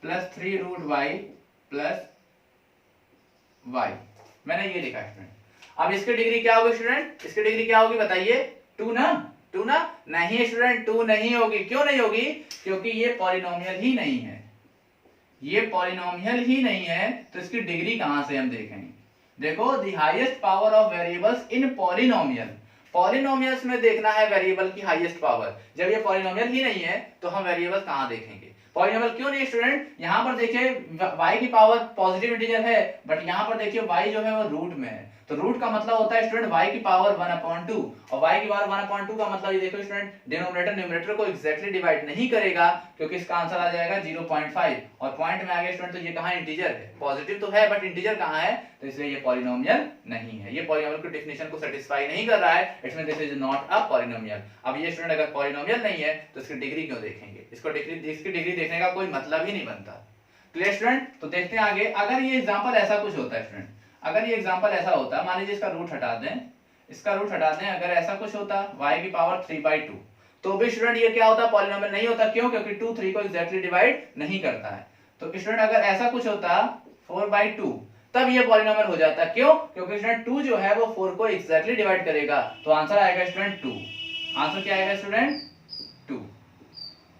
+ 3√y + y, मैंने ये लिखा स्टूडेंट। अब इसकी डिग्री क्या होगी स्टूडेंट? इसकी डिग्री क्या होगी बताइए? 2 ना? नहीं स्टूडेंट 2 नहीं होगी। क्यों नहीं होगी? क्योंकि ये पॉलिनोमियल ही नहीं है, ये पॉलिनोमियल ही नहीं है, तो इसकी डिग्री कहां से हम देखेंगे? देखो the highest power of variables in polynomials में देखना है वेरिएबल की हाईएस्ट पावर। जब ये पॉलिनोमियल ही नहीं है तो हम वेरिएबल कहां देखेंगे? पॉलिनोमियल क्यों नहीं स्टूडेंट? यहाँ पर देखिए y की पावर पॉजिटिव इंटीजर है, बट यहाँ पर देखिए y जो है वो रूट में है, तो रूट का मतलब होता है स्टूडेंट y की पावर 1/2, और y की पावर 1/2 का मतलब ये देखो स्टूडेंट डिनोमिनेटर न्यूमरेटर को एग्जैक्टली डिवाइड नहीं करेगा, क्योंकि इसका आंसर आ जाएगा 0.5, और पॉइंट में आ गया स्टूडेंट, तो ये कहां इंटीजर है? पॉजिटिव तो है बट इंटीजर कहां है? तो इसलिए ये पॉलिनोमियल नहीं है, ये पॉलिनोमियल की डेफिनेशन को सेटिस्फाई नहीं कर रहा है, it means this is not a polynomial. अब ये स्टूडेंट अगर पॉलिनोमियल नहीं है तो इसकी डिग्री क्यों देखेंगे? इसकी डिग्री देखने का कोई मतलब ही नहीं बनता। Clear student? तो देखते हैं आगे। अगर ये एग्जांपल ऐसा कुछ होता है स्टूडेंट, अगर ये एग्जांपल ऐसा होता है, मान लीजिए इसका रूट हटा दें, अगर ऐसा कुछ होता y की पावर 3/2, तो भी स्टूडेंट ये क्या होता? पॉलिनोमियल नहीं होता। क्यों? क्योंकि 2 3 को एग्जैक्टली डिवाइड नहीं करता है। तो स्टूडेंट अगर ऐसा कुछ होता 4/2, तब ये पॉलिनोमियल हो जाता। क्यों? क्योंकि स्टूडेंट 2 जो है वो 4 को एग्जैक्टली डिवाइड करेगा, तो आंसर आएगा स्टूडेंट 2। आंसर क्या आएगा स्टूडेंट? 2।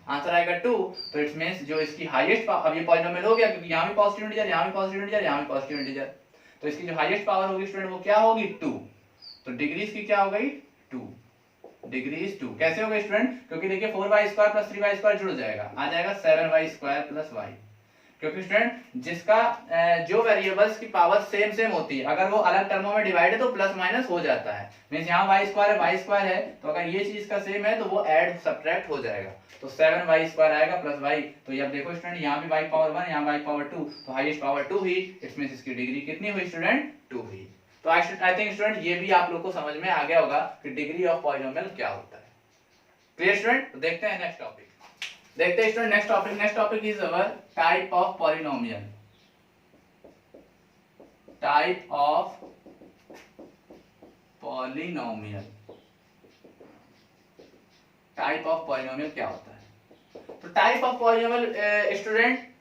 आंसर आएगा 2। तो इट मींस जो इसकी हाईएस्ट, अब ये पॉलिनोमियल हो गया क्योंकि यहाँ भी पॉजिटिव इंटीजर, यहाँ भी पॉजिटिव इंटीजर, यहाँ भी पॉजिटिव इंटीजर, तो इसकी जो हाईएस्ट पावर होगी स्टूडेंट वो क्या होगी 2। तो डिग्री इसकी क्या हो गई 2, डिग्री इज 2। कैसे हो गई स्टूडेंट, क्योंकि देखिए 4y² + 3y² जुड़ जाएगा, आ जाएगा 7y² + y। क्योंकि स्टूडेंट जिसका जो वेरिएबल्स की पावर सेम सेम होती है, अगर वो अलग टर्मों में डिवाइड है तो प्लस माइनस हो जाता है। मींस यहाँ y² है, तो अगर ये चीज का सेम है तो वो ऐड सब्ट्रैक्ट हो जाएगा, तो 7y² आएगा प्लस y। तो ये अब देखो स्टूडेंट, यहाँ भी y⁻1, यहाँ y⁻2, तो highest power 2 he, it means इसकी डिग्री कितनी हुई स्टूडेंट 2 हुई। तो आई थिंक स्टूडेंट ये भी आप लोग को समझ में आ गया होगा कि डिग्री ऑफ पॉलिनोमियल क्या होता है। Clear student? तो देखते हैं नेक्स्ट टॉपिक, देखते हैं student next topic is our type of polynomial. Type of polynomial, type of polynomial क्या होता है? तो टाइप ऑफ पॉलिनोमियल स्टूडेंट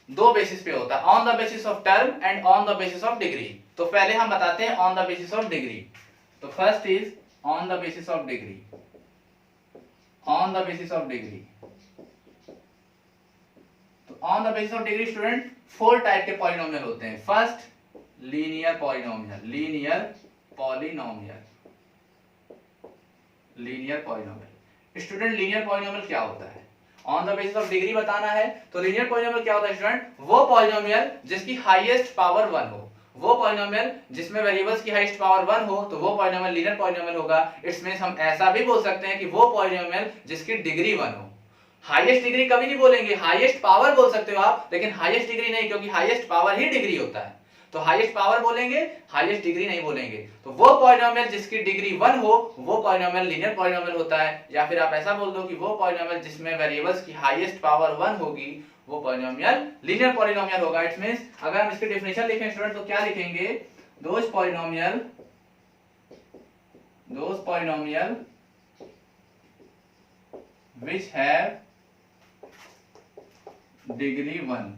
दो बेसिस पे होता है, on the basis of term and on the basis of degree. तो पहले हम बताते हैं on the basis of degree. तो first is on the basis of degree, on the basis of degree. तो on the basis of degree student 4 type के polynomial होते हैं। First linear polynomial, linear polynomial, linear polynomial. Student linear polynomial क्या होता है? On the basis of degree बताना है तो लीनियर पॉलिनोमियल क्या होता है स्टूडेंट? वो पॉलिनोमियल जिसकी हाईएस्ट पावर 1 हो, वो पॉलिनोमियल जिसमें वेरिएबल्स की हाईएस्ट पावर 1 हो, तो वो पॉलिनोमियल लीनियर पॉलिनोमियल होगा। इट्स मींस हम ऐसा भी बोल सकते हैं कि वो पॉलिनोमियल जिसकी डिग्री 1 हो। हाईएस्ट डिग्री कभी नहीं बोलेंगे, हाईएस्ट पावर बोल सकते हो आप, लेकिन हाईएस्ट डिग्री नहीं, क्योंकि हाईएस्ट पावर ही डिग्री होता है। तो हाईएस्ट पावर बोलेंगे, हाईएस्ट डिग्री नहीं बोलेंगे। तो वो पॉलिनोमियल जिसकी डिग्री 1 हो वो पॉलिनोमियल लीनियर पॉलिनोमियल होता है। या फिर आप ऐसा बोल दो कि वो पॉलिनोमियल जिसमें वेरिएबल्स की हाईएस्ट पावर 1 होगी वो पॉलिनोमियल लीनियर पॉलिनोमियल होगा। इट मींस अगर हम इसकी डेफिनेशन लिखें स्टूडेंट तो क्या लिखेंगे? Those polynomial which have degree 1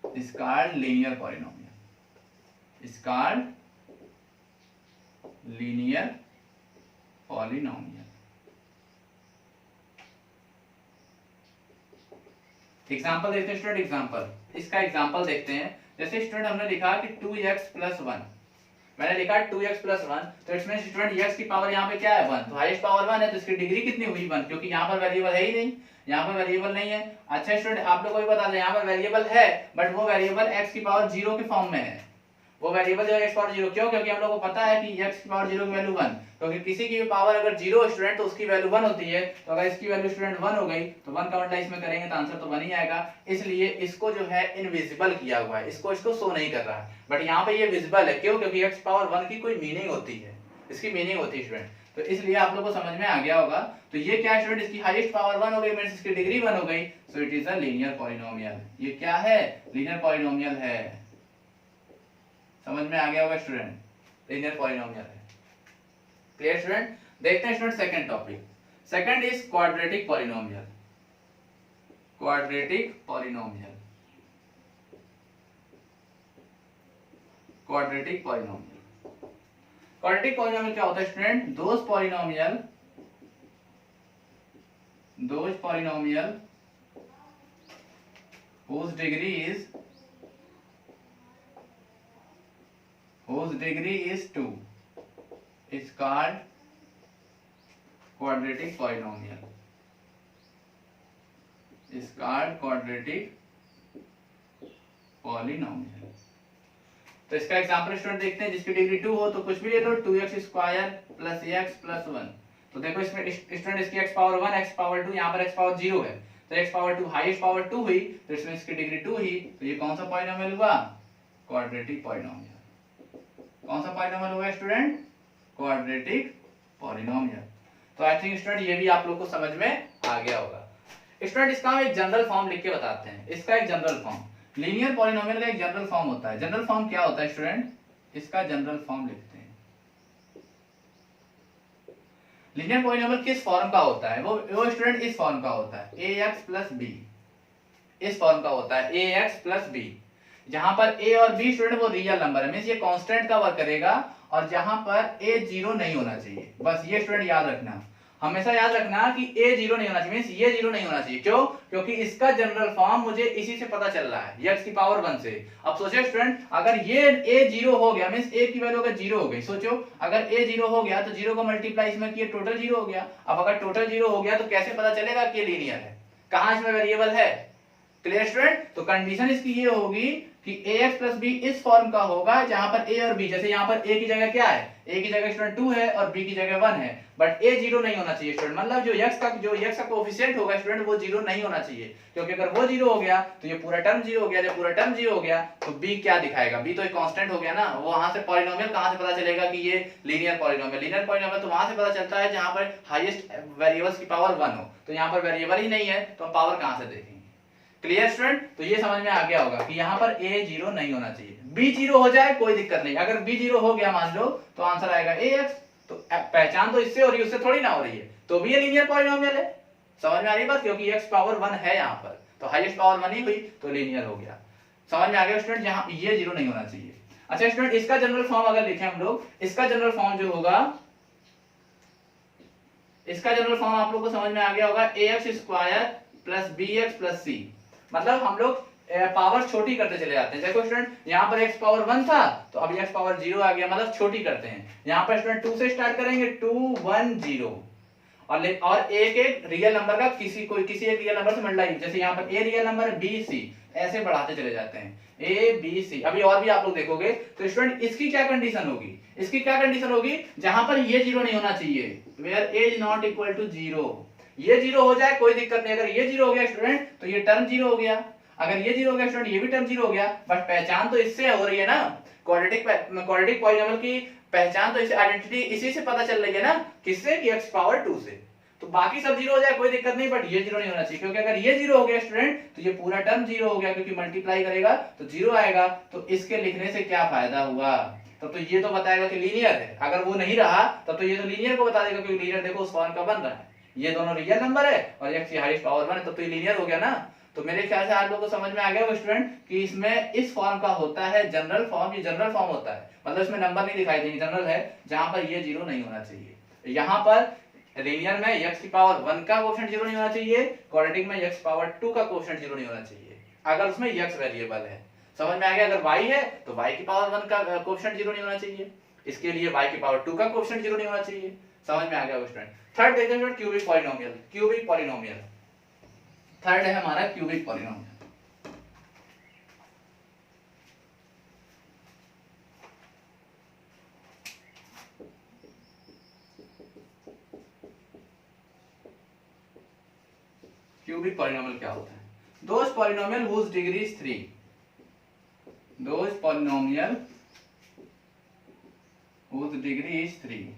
is called linear polynomial, is called linear polynomial। Example देखते हैं स्टूडेंट, एग्जाम्पल, इसका एग्जाम्पल देखते हैं। जैसे स्टूडेंट हमने लिखा कि 2x + 1, मैंने लिखा 2x + 1, तो इसमें स्टूडेंट x की पावर यहाँ पे क्या है 1, तो हाईएस्ट पावर 1 है, तो इसकी डिग्री कितनी हुई 1, क्योंकि यहाँ पर वेरिएबल है ही नहीं, यहाँ पर वेरिएबल नहीं है। अच्छा स्टूडेंट आप लोग को भी बता दें, यहाँ पर वेरिएबल है बट वो वेरिएबल x की पावर 0 के फॉर्म में है। वो वेरिएबल जो है x पावर 0, क्यों? क्योंकि हम लोग को पता है कि x की पावर 0 की वैल्यू 1, क्योंकि किसी की भी पावर अगर 0 स्टूडेंट तो उसकी वैल्यू 1 होती है। तो अगर इसकी वैल्यू स्टूडेंट 1 हो गई तो 1 का मल्टीप्लाई इसमें करेंगे तो आंसर तो 1 ही आएगा। इसलिए इसको जो है इनविजिबल किया हुआ है, इसको शो नहीं कर रहा है, बट यहाँ पे ये विजिबल है। क्यों? क्योंकि x पावर 1 की कोई मीनिंग होती है, इसकी मीनिंग होती है स्टूडेंट। तो इसलिए आप लोग को समझ में आ गया होगा। तो ये क्या स्टूडेंट, इसकी हाईएस्ट पावर 1 हो गई, मींस इसकी डिग्री 1 हो गई, so it is a linear polynomial. ये क्या है? लीनियर पॉलिनोमियल है। समझ में आ गया होगा स्टूडेंट, लीनियर पॉलिनोमियल है। Clear student? देखते हैं student second topic. Second is quadratic polynomial, quadratic polynomial, quadratic polynomial. Quadratic polynomial क्या होता है student? Those polynomial whose degree is 2 is called quadratic polynomial, is called quadratic polynomial। तो इसका example student देखते हैं। जिसकी डिग्री 2 हो तो कुछ भी ले लो, 2x² + ax + 1। तो देखो इसमें स्टूडेंट इसकी x पावर 1, x पावर 2, यहाँ पर x पावर 0 है, तो x पावर 2 हाईएस्ट पावर 2 हुई, तो इसमें इसकी डिग्री 2 ही, तो ये कौन सा पॉलिनोमियल हुआ? Quadratic polynomial. कौन सा पॉलिनोमियल हुआ स्टूडेंट? Quadratic polynomial. तो आई थिंक स्टूडेंट ये भी आप लोग को समझ में आ गया होगा। स्टूडेंट इसका हम एक जनरल फॉर्म लिख के बताते हैं। इसका एक जनरल फॉर्म, लीनियर पॉलिनोमियल का एक जनरल फॉर्म होता है। जनरल फॉर्म क्या होता है स्टूडेंट? इसका जनरल फॉर्म लिखते हैं। लीनियर पॉलिनोमियल किस फॉर्म का होता है? वो स्टूडेंट इस फॉर्म का होता है, ax + b, इस फॉर्म का होता है ax + b, जहां पर a और b स्टूडेंट वो रियल नंबर है, मींस ये कांस्टेंट का वर्क करेगा, और जहां पर a 0 नहीं होना चाहिए। बस ये स्टूडेंट याद रखना, हमेशा याद रखना कि ए जीरो नहीं होना चाहिए, मींस ये जीरो नहीं होना चाहिए। क्यों? क्योंकि इसका जनरल फॉर्म मुझे इसी से पता चल रहा है, x की पावर 1 से। अब सोचिए स्टूडेंट, अगर ये a जीरो हो गया, मींस a की वैल्यू अगर जीरो हो गई, सोचो अगर a जीरो हो गया तो जीरो का मल्टीप्लाई इसमें किया, टोटल जीरो हो गया। अब अगर टोटल जीरो हो गया तो कैसे पता चलेगा कि लीनियर है? कहां इसमें वेरिएबल है? Clear student? तो कंडीशन इसकी ये होगी कि ax प्लस बी इस फॉर्म का होगा जहां पर a और b, जैसे यहां पर a की जगह क्या है, a की जगह स्टूडेंट 2 है और b की जगह 1 है, बट a जीरो नहीं होना चाहिए स्टूडेंट। मतलब जो x का कोएफिशिएंट होगा स्टूडेंट वो जीरो नहीं होना चाहिए, क्योंकि अगर वो जीरो हो गया तो ये पूरा टर्म जीरो हो गया। जब पूरा टर्म जीरो हो गया तो b क्या दिखाएगा? b तो एक कांस्टेंट हो गया ना, वो वहां से पॉलिनोमियल कहां से पता चलेगा कि ये लीनियर पॉलिनोमियल तो वहां से पता चलता है जहां पर हाईएस्ट वेरिएबल्स की पावर 1 हो। तो यहां पर वेरिएबल ही नहीं है तो हम पावर कहां से देखेंगे? Clear student? तो ये समझ में आ गया होगा कि यहाँ पर a जीरो नहीं होना चाहिए, b जीरो हो जाए कोई दिक्कत नहीं। अगर b जीरो हो गया मान लो तो आंसर आएगा ax। तो पहचान तो इससे हो रही है, उससे थोड़ी ना हो रही है, तो भी ये लीनियर पॉलिनोमियल है। समझ में आ रही बात? क्योंकि x पावर 1 है यहाँ पर, तो हाईएस्ट पावर 1 ही हुई तो लीनियर हो गया। समझ में आ गया स्टूडेंट? यहाँ ये जीरो नहीं होना चाहिए। अच्छा स्टूडेंट, इसका जनरल फॉर्म अगर लिखें हम लोग, इसका जनरल फॉर्म जो होगा, इसका जनरल फॉर्म आप लोग को समझ में आ गया होगा, ax square plus bx plus c। मतलब हम लोग पावर छोटी करते चले जाते हैं। देखो स्टूडेंट, यहाँ पर x पावर 1 था तो अब x पावर 0 आ गया, मतलब छोटी करते हैं। यहाँ पर स्टूडेंट 2 से स्टार्ट करेंगे, 2 1 0, और एक एक रियल नंबर का किसी एक रियल नंबर से मल्टीप्लाई, जैसे यहाँ पर a रियल नंबर है, b c, ऐसे बढ़ाते चले जाते हैं, a b c। अभी और भी आप लोग देखोगे तो स्टूडेंट इसकी क्या कंडीशन होगी, इसकी क्या कंडीशन होगी, जहां पर ये जीरो नहीं होना चाहिए, where a is not equal to zero. ये जीरो हो जाए कोई दिक्कत नहीं, अगर ये जीरो हो गया स्टूडेंट तो ये टर्म जीरो हो गया, अगर ये जीरो हो गया स्टूडेंट ये भी टर्म जीरो हो गया। बट पहचान तो इससे हो रही है ना, क्वाड्रेटिक पॉलिनोमियल की पहचान तो इसे आइडेंटिटी इसी से पता चल रही है ना, किससे? कि x पावर 2 से। तो बाकी सब जीरो हो जाए कोई दिक्कत नहीं, बट ये जीरो नहीं होना चाहिए, क्योंकि अगर ये जीरो हो गया स्टूडेंट तो ये पूरा टर्म जीरो हो गया, क्योंकि मल्टीप्लाई करेगा तो जीरो आएगा। तो इसके लिखने से क्या फायदा हुआ? तब तो ये तो बताएगा कि लीनियर है। अगर वो नहीं रहा तब तो ये तो लीनियर को बता देगा, क्योंकि लीनियर देखो उस फॉर्म का बन रहा है, ये दोनों रियल नंबर है और x की हाईएस्ट पावर 1 है, तब तो ये लीनियर हो गया ना। तो मेरे ख्याल से आप लोगों को समझ में आ गया स्टूडेंट कि इसमें इस फॉर्म का होता है जनरल फॉर्म। ये जनरल फॉर्म होता है, मतलब इसमें नंबर नहीं दिखाई देंगे, जनरल है, जहां पर ये जीरो नहीं होना चाहिए। यहाँ पर लीनियर में x की पावर 1 का कोएफिशिएंट जीरो नहीं होना चाहिए, क्वाड्रेटिक में x पावर 2 का कोएफिशिएंट जीरो नहीं होना चाहिए, अगर उसमें x वेरिएबल है। समझ में आ गया? अगर y है तो y की पावर 1 का कोएफिशिएंट जीरो नहीं होना चाहिए, इसके लिए y की पावर 2 का कोएफिशिएंट जीरो नहीं होना चाहिए। समझ में आ गया स्टूडेंट? थर्ड देखते हैं cubic polynomial. Cubic polynomial third है हमारा क्यूबिक पॉलिनोमियल। क्यूबिक पॉलिनोमियल क्या होता है? Those polynomial whose degree is 3, those polynomial whose degree is 3,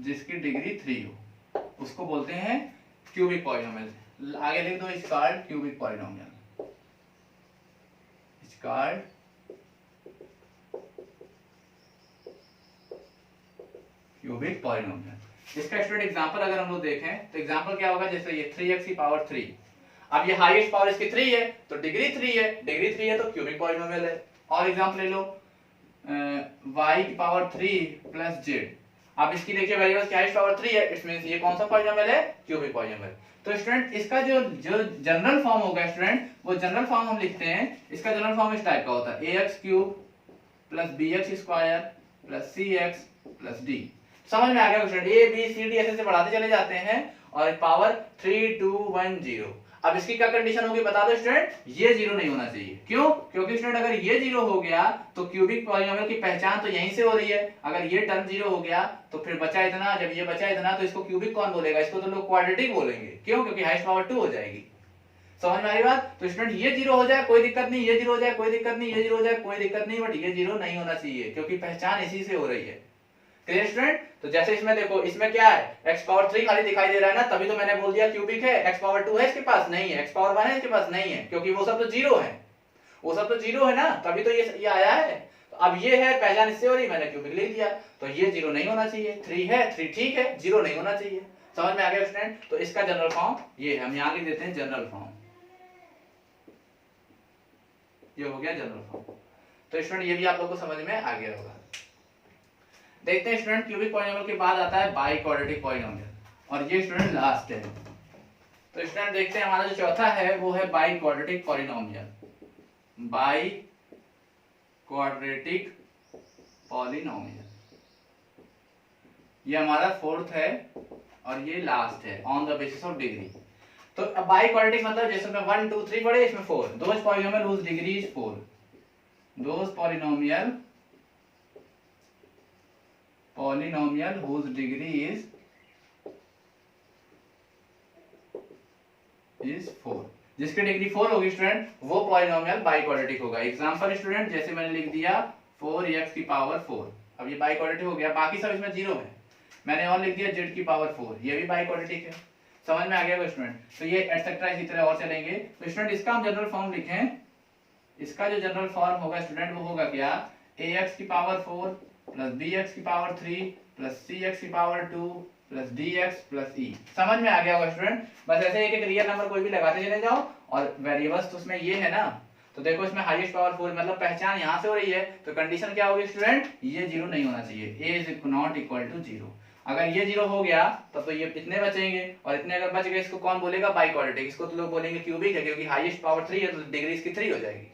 जिसकी डिग्री 3 हो उसको बोलते हैं क्यूबिक पॉलिनोमियल। आगे लिख दो, is called cubic polynomial, is called cubic polynomial. इसका स्टूडेंट एग्जांपल अगर हम लोग देखें तो एग्जांपल क्या होगा, जैसे ये 3x की पावर 3, अब ये हाईएस्ट पावर इसकी 3 है तो डिग्री 3 है, डिग्री 3 है तो क्यूबिक पॉलिनोमियल है। और एग्जांपल ले लो y की पावर 3 प्लस z, अब इसकी देखिए वेरिएबल्स की हाईएस्ट पावर 3 है, इट मींस ये कौन सा पॉलिनोमियल है? Cubic polynomial. तो स्टूडेंट इसका जो जनरल फॉर्म होगा स्टूडेंट, वो जनरल फॉर्म हम लिखते हैं, इसका जनरल फॉर्म इस टाइप का होता है, ax cube plus bx square plus cx plus d। समझ में आ गया student? a b c d ऐसे बढ़ाते चले जाते हैं और पावर 3 2 1 0। अब इसकी क्या कंडीशन होगी बता दो स्टूडेंट? ये जीरो नहीं होना चाहिए। क्यों? क्योंकि स्टूडेंट अगर ये जीरो हो गया तो क्यूबिक पॉलिनोमियल की पहचान तो यहीं से हो रही है। अगर ये टर्म जीरो हो गया तो फिर बचा इतना, जब ये बचा इतना तो इसको क्यूबिक कौन बोलेगा? इसको तो लोग क्वाड्रेटिक बोलेंगे। क्यों? क्योंकि हाईएस्ट पावर 2 हो जाएगी। समझ में आई बात? तो स्टूडेंट ये जीरो हो जाए कोई दिक्कत नहीं, ये जीरो हो जाए कोई दिक्कत नहीं, ये जीरो हो जाए कोई दिक्कत नहीं, बट ये जीरो नहीं होना चाहिए क्योंकि पहचान इसी से हो रही है। Clear student? तो जैसे इसमें देखो, इसमें क्या है, x पावर 3 खाली दिखाई दे रहा है ना, तभी तो मैंने बोल दिया क्यूबिक है। x पावर 2 है इसके पास नहीं है, x पावर 1 है इसके पास नहीं है, क्योंकि वो सब तो जीरो है, वो सब तो जीरो है ना, तभी तो ये आया है। तो अब ये है, पहचान इससे हो रही, मैंने क्यूबिक लिख दिया, तो ये जीरो नहीं होना चाहिए। 3 है, 3 ठीक है, जीरो नहीं होना चाहिए। समझ में आ गया स्टूडेंट? तो इसका जनरल फॉर्म ये हम यहाँ लिख देते हैं, जनरल फॉर्म, ये हो गया जनरल फॉर्म। तो स्टूडेंट ये भी आप लोगों को समझ में आ गया होगा। देखते हैं स्टूडेंट, क्यूबिक पॉलिनोमियल के बाद आता है बाई क्वाड्रेटिक पॉलिनोमियल, और ये स्टूडेंट लास्ट है। तो स्टूडेंट देखते हैं हमारा जो चौथा है वो है by quadratic polynomial, by quadratic polynomial, ये हमारा फोर्थ है और ये लास्ट है on the basis of degree. तो अब बाई क्वाड्रेटिक मतलब जैसे में 1 2 3 पढ़े, इसमें 4, those polynomial whose degree is 4, those polynomial whose degree is 4, जिसकी डिग्री 4 होगी स्टूडेंट वो पॉलिनोमियल बाई क्वाड्रेटिक होगा। एग्जांपल स्टूडेंट जैसे मैंने लिख दिया 4x की पावर 4, अब ये बाई क्वाड्रेटिक हो गया, बाकी सब इसमें जीरो है। मैंने और लिख दिया z की पावर 4, ये भी बाई क्वाड्रेटिक है। समझ में आ गया स्टूडेंट? तो ये एटसेट्रा इसी तरह और चलेंगे। तो स्टूडेंट इसका हम जनरल फॉर्म लिखें, इसका जो जनरल फॉर्म होगा स्टूडेंट वो होगा क्या, ax की पावर 4 प्लस bx की पावर 3 प्लस cx की power 2 plus dx plus e। समझ में आ गया होगा स्टूडेंट? बस ऐसे एक एक रियल नंबर कोई भी लगाते चले जाओ, और वेरिएबल्स तो उसमें ये है ना, तो देखो इसमें हाईएस्ट पावर 4 मतलब पहचान यहाँ से हो रही है, तो कंडीशन क्या होगी स्टूडेंट, ये जीरो नहीं होना चाहिए, a is not equal to 0। अगर ये जीरो हो गया तब तो ये इतने बचेंगे, और इतने अगर बच गए इसको कौन बोलेगा बाई क्वाड्रेटिक, इसको तो लोग बोलेंगे क्यूबिक है, क्योंकि हाईएस्ट पावर 3 है तो डिग्री इसकी 3 हो जाएगी।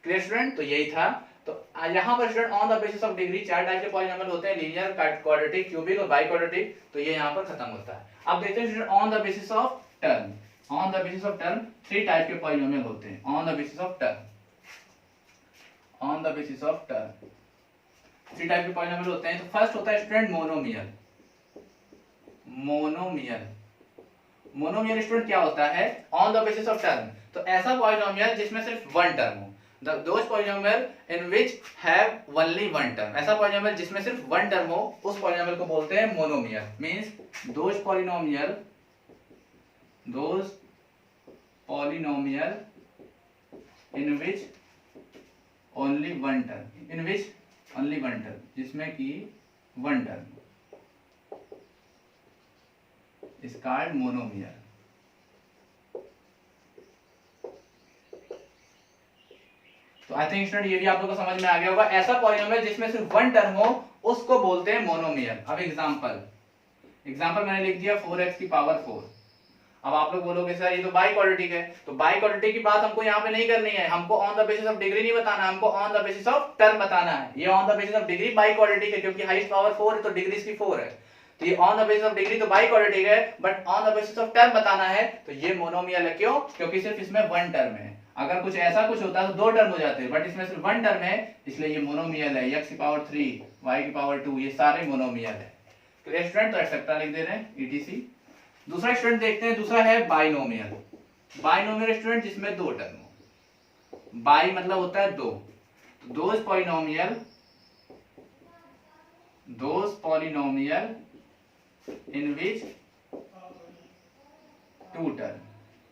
Clear student? तो यही था। तो यहाँ पर student on the basis of degree 4 type के पॉलिनोमियल होते हैं, लीनियर, क्वाड्रेटिक, क्यूबिक और बाई क्वाड्रेटिक, तो ये यहाँ पर खत्म होता है। अब देखते हैं student on the basis of term, on the basis of term 3 type के पॉलिनोमियल होते हैं on the basis of term, on the basis of term 3 type के पॉलिनोमियल होते हैं। तो फर्स्ट होता है student monomial, monomial, monomial student क्या होता है, on the basis of term, तो ऐसा पॉलिनोमियल जिसमें सिर्फ वन टर्म हो, those polynomial in which have only one term, ऐसा पॉलिनोमियल जिसमें सिर्फ वन टर्म हो उस पॉलिनोमियल को बोलते हैं monomial. Means those polynomial in which only one term, in which only one term, जिसमें कि one term is called monomial। तो आई थिंक स्टूडेंट ये भी आप लोगों को समझ में आ गया होगा, ऐसा पॉलिनोमियल जिसमें सिर्फ वन टर्म हो उसको बोलते हैं मोनोमियल। अब एग्जांपल मैंने लिख दिया 4x की पावर 4। अब आप लोग बोलोगे सर ये तो बाई क्वाड्रेटिक है, तो बाई क्वाड्रेटिक की बात हमको यहाँ पे नहीं करनी है, हमको on the basis of degree नहीं बताना, हमको on the basis of term बताना है। ये on the basis of degree by quadratic है क्योंकि हाईएस्ट पावर 4 है तो डिग्री इसकी 4 है, तो ये on the basis of degree तो बाई क्वाड्रेटिक है, but on the basis of term बताना है तो ये मोनोमियल है। क्यों? क्योंकि सिर्फ इसमें वन टर्म है। अगर कुछ ऐसा कुछ होता तो दो टर्म हो जाते, बट इसमें सिर्फ वन टर्म है, इसलिए ये मोनोमियल है। x की पावर 3, y की पावर 2, ये सारे मोनोमियल है। तो स्टूडेंट तो एक्सेप्टा लिख दे रहे हैं etc। दूसरा स्टूडेंट देखते हैं, दूसरा है बाइनोमियल। बाइनोमियल स्टूडेंट जिसमें दो टर्म हो, बाई मतलब होता है दो, तो those polynomial in which two term,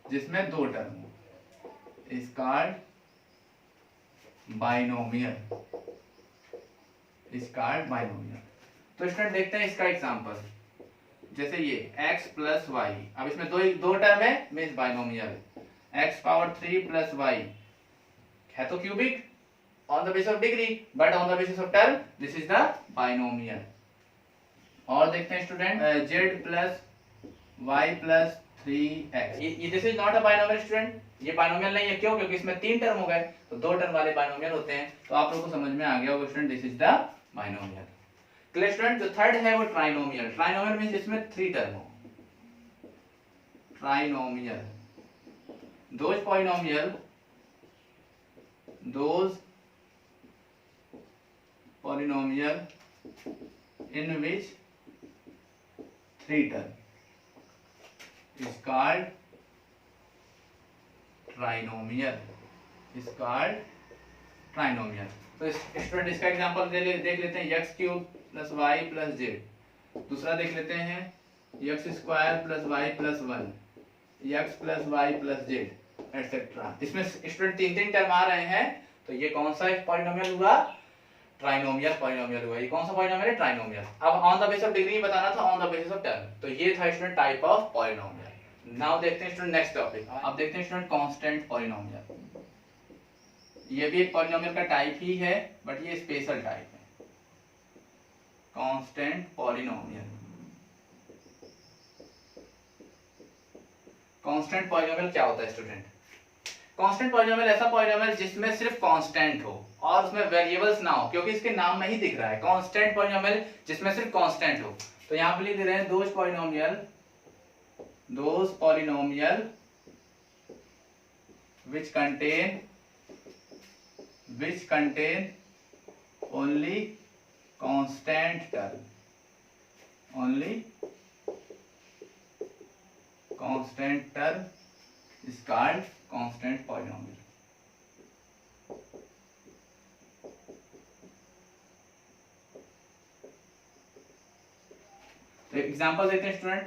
जिसमें दो टर्म हो, is called binomial, is called binomial। तो स्टूडेंट देखते हैं इसका एग्जांपल, जैसे ये x प्लस वाई, अब इसमें दो टर्म है, means binomial. x power 3 plus y है तो cubic on the basis of degree, but on the basis of term this is the binomial. और देखते हैं student z plus y plus 3x, ये this is not a binomial student, ये binomial नहीं है। क्यों? क्योंकि इसमें तीन टर्म हो गए, तो दो टर्म वाले बाइनोमियल होते हैं। तो आप लोगों को समझ में आ गया होगा student, this is the binomial. Clear student? जो थर्ड है वो ट्राइनोमियल। ट्राइनोमियल मींस इसमें थ्री टर्म हो, trinomial those polynomial in which three term is called trinomial, is called trinomial। तो स्टूडेंट इसका एग्जांपल देख लेते हैं, x cube plus y plus z. दूसरा देख लेते हैं x square plus y plus 1, x plus y plus z etcetera. इसमें स्टूडेंट तीन तीन टर्म आ रहे हैं, तो ये कौन सा पॉलिनोमियल हुआ? ट्राइनोमियल पॉलिनोमियल हुआ। ये कौन सा पॉलिनोमियल है? ट्राइनोमियल। अब on the basis of degree बताना था, on the basis of term. तो ये था student type of polynomial. Now देखते हैं स्टूडेंट नेक्स्ट टॉपिक। अब देखते हैं स्टूडेंट कांस्टेंट पॉलिनोमियल। ये भी एक पॉलिनोमियल का टाइप ही है, बट ये स्पेशल टाइप है। Constant polynomial. कांस्टेंट पॉलिनोमियल क्या होता है स्टूडेंट? कांस्टेंट पॉलिनोमियल ऐसा पॉलिनोमियल जिसमें सिर्फ कांस्टेंट हो और उसमें वेरिएबल्स ना हो, क्योंकि इसके नाम में ही दिख रहा है कांस्टेंट पॉलिनोमियल जिसमें सिर्फ कांस्टेंट हो। तो यहां पे लिख दे रहे हैं those polynomial which contain only constant term is called constant polynomial। तो एग्जांपल देते हैं स्टूडेंट,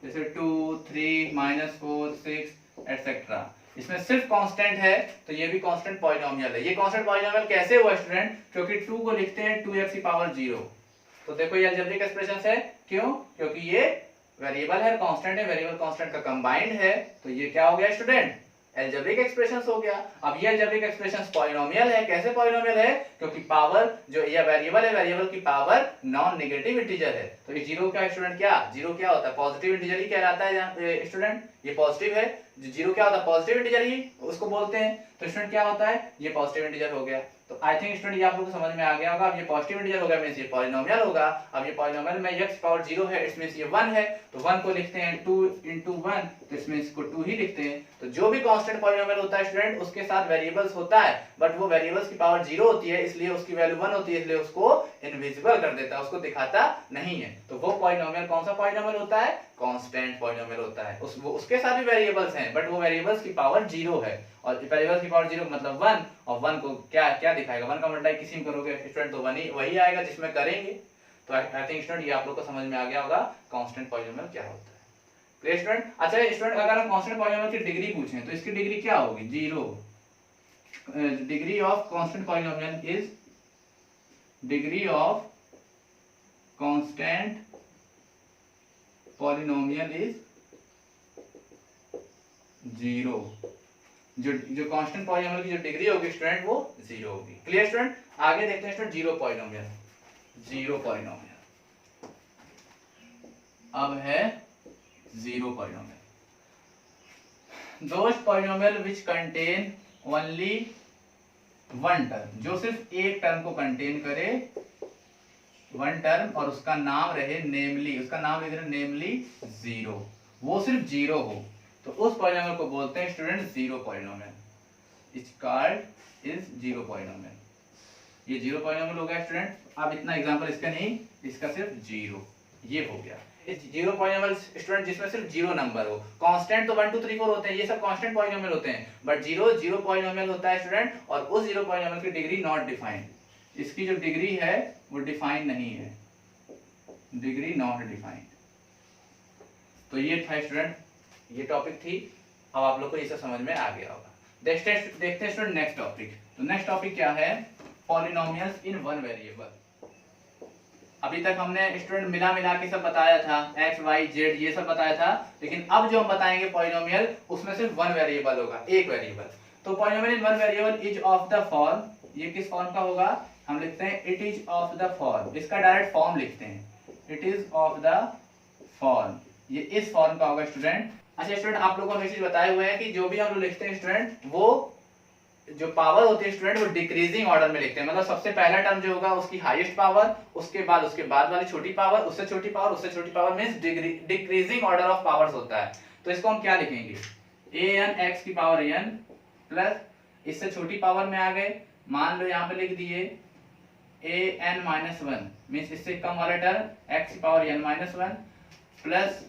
जैसे 2, 3, -4, 6 एटसेट्रा। इसमें सिर्फ कांस्टेंट है तो ये भी कांस्टेंट पॉलिनोमियल है। ये कांस्टेंट पॉलिनोमियल कैसे हुआ स्टूडेंट? क्योंकि 2 को लिखते हैं 2x की पावर 0। तो देखो ये अलजेब्रिक एक्सप्रेशन है, क्यों? क्योंकि ये वेरिएबल है, कांस्टेंट है, वेरिएबल कांस्टेंट का कंबाइंड है, तो ये क्या हो गया स्टूडेंट? अलजेब्रिक एक्सप्रेशंस हो गया। अब ये अलजेब्रिक एक्सप्रेशंस पॉलिनोमियल है। कैसे पॉलिनोमियल है? क्योंकि पावर जो ये वेरिएबल है, वेरिएबल की पावर नॉन नेगेटिव इंटीजर है। तो ये जीरो का स्टूडेंट क्या? जीरो क्या होता है? पॉजिटिव इंटीजर ही कहलाता है स्टूडेंट। ये पॉजिटिव है, जीरो क्या होता है? पॉजिटिव इंटीजर ही उसको बोलते हैं। तो स्टूडेंट क्या होता है? ये पॉजिटिव इंटीजर हो गया। तो आई थिंक स्टूडेंट ये आप लोगों को समझ में आ गया होगा। अब ये पॉजिटिव इंटीजर हो गया, मींस ये पॉलिनोमियल होगा। अब ये पॉलिनोमियल में x पावर 0 है, इट मींस ये 1 है, तो 1 को लिखते हैं 2 × 1, तो इसमें इसको 2 ही लिखते हैं। तो जो भी कांस्टेंट पॉलिनोमियल होता है स्टूडेंट, उसके साथ वेरिएबल्स होता है, बट वो वेरिएबल्स की पावर 0 होती है, इसलिए उसकी वैल्यू 1 होती है, इसलिए उसको इनविजिबल कर देता है, उसको दिखाता नहीं है। तो वो पॉलिनोमियल कौन सा पॉलिनोमियल होता है? कांस्टेंट पॉलिनोमियल होता है। उसके साथ भी वेरिएबल्स हैं, बट वो वेरिएबल्स की पावर 0 है, और वेरिएबल्स की पावर 0 मतलब 1, और 1 को क्या क्या दिखाएगा? 1 का मल्टीप्लाई किसी में करोगे स्टूडेंट तो 1 ही वही आएगा जिसमें करेंगे। तो आई थिंक स्टूडेंट ये आप लोग को समझ में आ गया होगा कांस्टेंट पॉलिनोमियल क्या होता है। Clear student? अच्छा स्टूडेंट, अगर हम कांस्टेंट पॉलिनोमियल की डिग्री पूछें तो इसकी डिग्री क्या होगी? 0। Degree of constant polynomial is degree of constant polynomial is 0। जो कांस्टेंट पॉलिनोमियल की जो डिग्री होगी स्टूडेंट वो 0 होगी। Clear student? आगे देखते हैं स्टूडेंट जीरो पॉलिनोमियल। अब है zero polynomial. Those polynomial which contain only one term, जो सिर्फ एक टर्म को कंटेन करे, वन टर्म, और उसका नाम रहे नेमली, उसका नाम लिख रहे नेमली 0, वो सिर्फ 0 हो, तो उस पॉलिनोमियल को बोलते हैं student zero polynomial. It's called is zero polynomial. ये जीरो पॉलिनोमियल हो गया स्टूडेंट। अब इतना एग्जांपल इसका नहीं, इसका सिर्फ 0, ये हो गया। इस जीरो पॉलिनोमियल स्टूडेंट जिसमें सिर्फ 0 नंबर हो। कांस्टेंट तो 1 2 3 4 होते हैं, ये सब कांस्टेंट पॉलिनोमियल होते हैं, बट जीरो पॉलिनोमियल होता है स्टूडेंट, और उस जीरो पॉलिनोमियल की डिग्री नॉट डिफाइंड। इसकी जो डिग्री है वो डिफाइंड नहीं है, डिग्री नॉट डिफाइंड। तो ये था स्टूडेंट, ये टॉपिक थी। अब आप लोग को ये सब समझ में आ गया होगा। देखते हैं स्टूडेंट नेक्स्ट टॉपिक। तो नेक्स्ट टॉपिक क्या है? पॉलिनोमियल्स इन वन वेरिएबल। अभी तक हमने स्टूडेंट मिला के सब बताया था, x y z ये सब बताया था, लेकिन अब जो हम बताएंगे पॉलिनोमियल, उसमें सिर्फ वन वेरिएबल होगा, एक वेरिएबल। तो polynomial in one variable is of the form, ये किस फॉर्म का होगा? हम लिखते हैं it is of the form, इसका डायरेक्ट फॉर्म लिखते हैं, it is of the form, ये इस फॉर्म का होगा स्टूडेंट। अच्छा स्टूडेंट, आप लोगों को मैसेज बताए हुए हैं कि जो भी हम लोग लिखते हैं स्टूडेंट, वो जो पावर होती है स्टूडेंट वो डिक्रीजिंग ऑर्डर में लिखते हैं। मतलब सबसे पहला टर्म जो होगा उसकी हाईएस्ट पावर, उसके बाद वाली छोटी पावर, उससे छोटी पावर, उससे छोटी power, means decreasing order of powers होता है। तो इसको हम क्या लिखेंगे? an x की पावर n प्लस, इससे छोटी पावर में आ गए, मान लो यहाँ पे लिख दिए an -1, मींस इससे कम वाला टर्म x की पावर n -1 प्लस,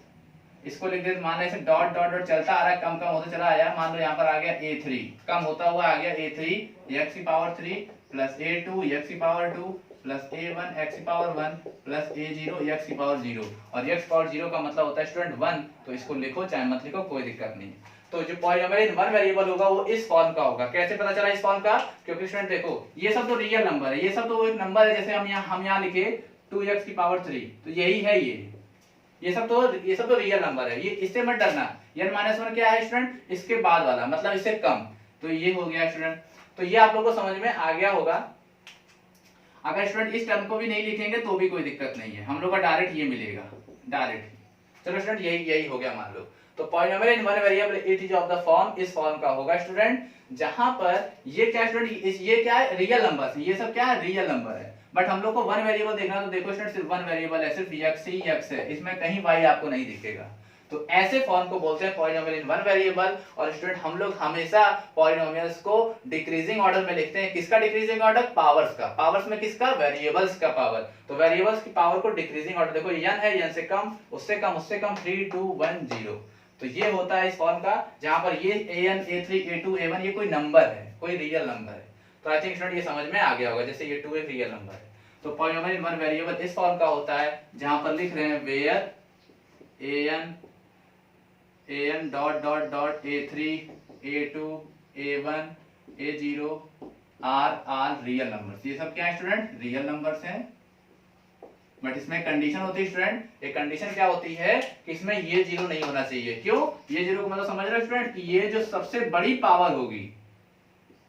इसको लिख देते, मान लो ऐसे डॉट डॉट डॉट चलता आ रहा है, कम होता चला आया, मान लो यहाँ पर आ गया a3, कम होता हुआ आ गया a3 x की पावर 3 प्लस a2 x की पावर 2 प्लस a1 x की पावर 1 प्लस a0 x की पावर 0, और x पावर 0 का मतलब होता है स्टूडेंट 1, तो इसको लिखो चाहे मत लिखो कोई दिक्कत नहीं। तो जो पॉलिनोमियल इन वन वेरिएबल होगा वो इस फॉर्म का होगा। कैसे पता चला इस फॉर्म का? क्योंकि स्टूडेंट देखो ये सब तो रियल नंबर है, ये सब तो वो एक नंबर है, जैसे हम यहाँ लिखे 2x की पावर 3, तो यही है ये सब तो रियल नंबर है, ये इससे मत डरना। n-1 क्या है स्टूडेंट? इसके बाद वाला, मतलब इससे कम, तो ये हो गया स्टूडेंट। तो ये आप लोगों को समझ में आ गया होगा। अगर स्टूडेंट इस टर्म को भी नहीं लिखेंगे तो भी कोई दिक्कत नहीं है, हम लोग का डायरेक्ट ये मिलेगा डायरेक्ट। चलो स्टूडेंट यही हो गया मान लो। तो polynomial in one variable it is of the form, इस फॉर्म का होगा स्टूडेंट जहां पर ये क्या स्टूडेंट, ये क्या है, रियल नंबर, ये सब क्या है, रियल नंबर है। बट हम लोग को वन वेरिएबल देखना, तो देखो स्टूडेंट सिर्फ वन वेरिएबल है, सिर्फ x ही x है, इसमें कहीं y आपको नहीं दिखेगा। तो ऐसे फॉर्म को बोलते हैं पॉलिनोमियल इन वन वेरिएबल। और स्टूडेंट हम लोग हमेशा पॉलिनोमियल्स को डिक्रीजिंग ऑर्डर में लिखते हैं। किसका डिक्रीजिंग ऑर्डर, पावर्स का। पावर्स में किसका, वेरिएबल्स का पावर। तो वेरिएबल्स की पावर को डिक्रीजिंग ऑर्डर, देखो n है, n से कम, उससे कम, उससे कम, 3 2 1 0। तो ये होता है इस फॉर्म का, जहां पर ये an a3 a2 a1 ये कोई नंबर है, कोई रियल नंबर है। तो आई थिंक स्टूडेंट ये समझ में आ गया होगा, जैसे ये 2 एक रियल नंबर है। तो पॉलिनोमियल इन वन वेरिएबल इस फॉर्म का होता है जहां पर लिख रहे हैं where an dot dot dot a3 a2 a1 a0 are real numbers. ये सब क्या है स्टूडेंट, रियल नंबर्स हैं। बट इसमें कंडीशन होती है स्टूडेंट, एक कंडीशन क्या होती है कि इसमें ये जीरो नहीं होना चाहिए। क्यों, ये जीरो को मतलब समझ रहे हो स्टूडेंट कि ये जो सबसे बड़ी पावर होगी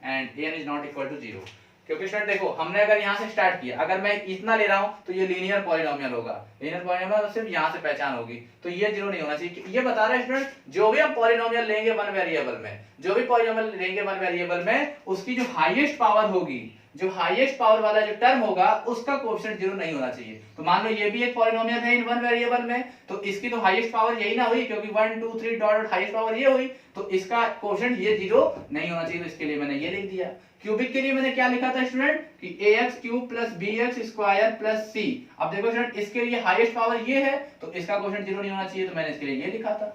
and an is not equal to zero. क्योंकि स्टूडेंट देखो हमने अगर यहाँ से स्टार्ट किया, अगर मैं इतना ले रहा हूँ तो ये लीनियर पॉलिनोमियल होगा, लीनियर पॉलिनोमियल सिर्फ यहाँ से पहचान होगी, तो ये जीरो नहीं होना चाहिए। ये बता रहा है स्टूडेंट जो भी हम पॉलिनोमियल लेंगे वन वेरिएबल में, जो भी पॉलिनोमियल लेंगे वन वेरिएबल में, उसकी जो हाईएस्ट पावर होगी, जो हाईएस्ट पावर वाला जो टर्म होगा, उसका कोएफिशिएंट जीरो नहीं होना चाहिए। तो मान लो ये भी एक पॉलिनोमियल है इन वन वेरिएबल में, तो इसकी तो हाईएस्ट पावर यही ना हुई, क्योंकि 1 2 3 डॉट हाईएस्ट पावर ये हुई, तो इसका कोएफिशिएंट ये जीरो नहीं होना चाहिए। तो इसके लिए मैंने ये लिख दिया। क्यूबिक के लिए मैंने क्या लिखा था स्टूडेंट कि ax cube plus bx square plus c। अब देखो स्टूडेंट इसके लिए हाईएस्ट पावर ये है, तो इसका कोएफिशिएंट जीरो नहीं होना चाहिए, तो मैंने इसके लिए ये लिखा था।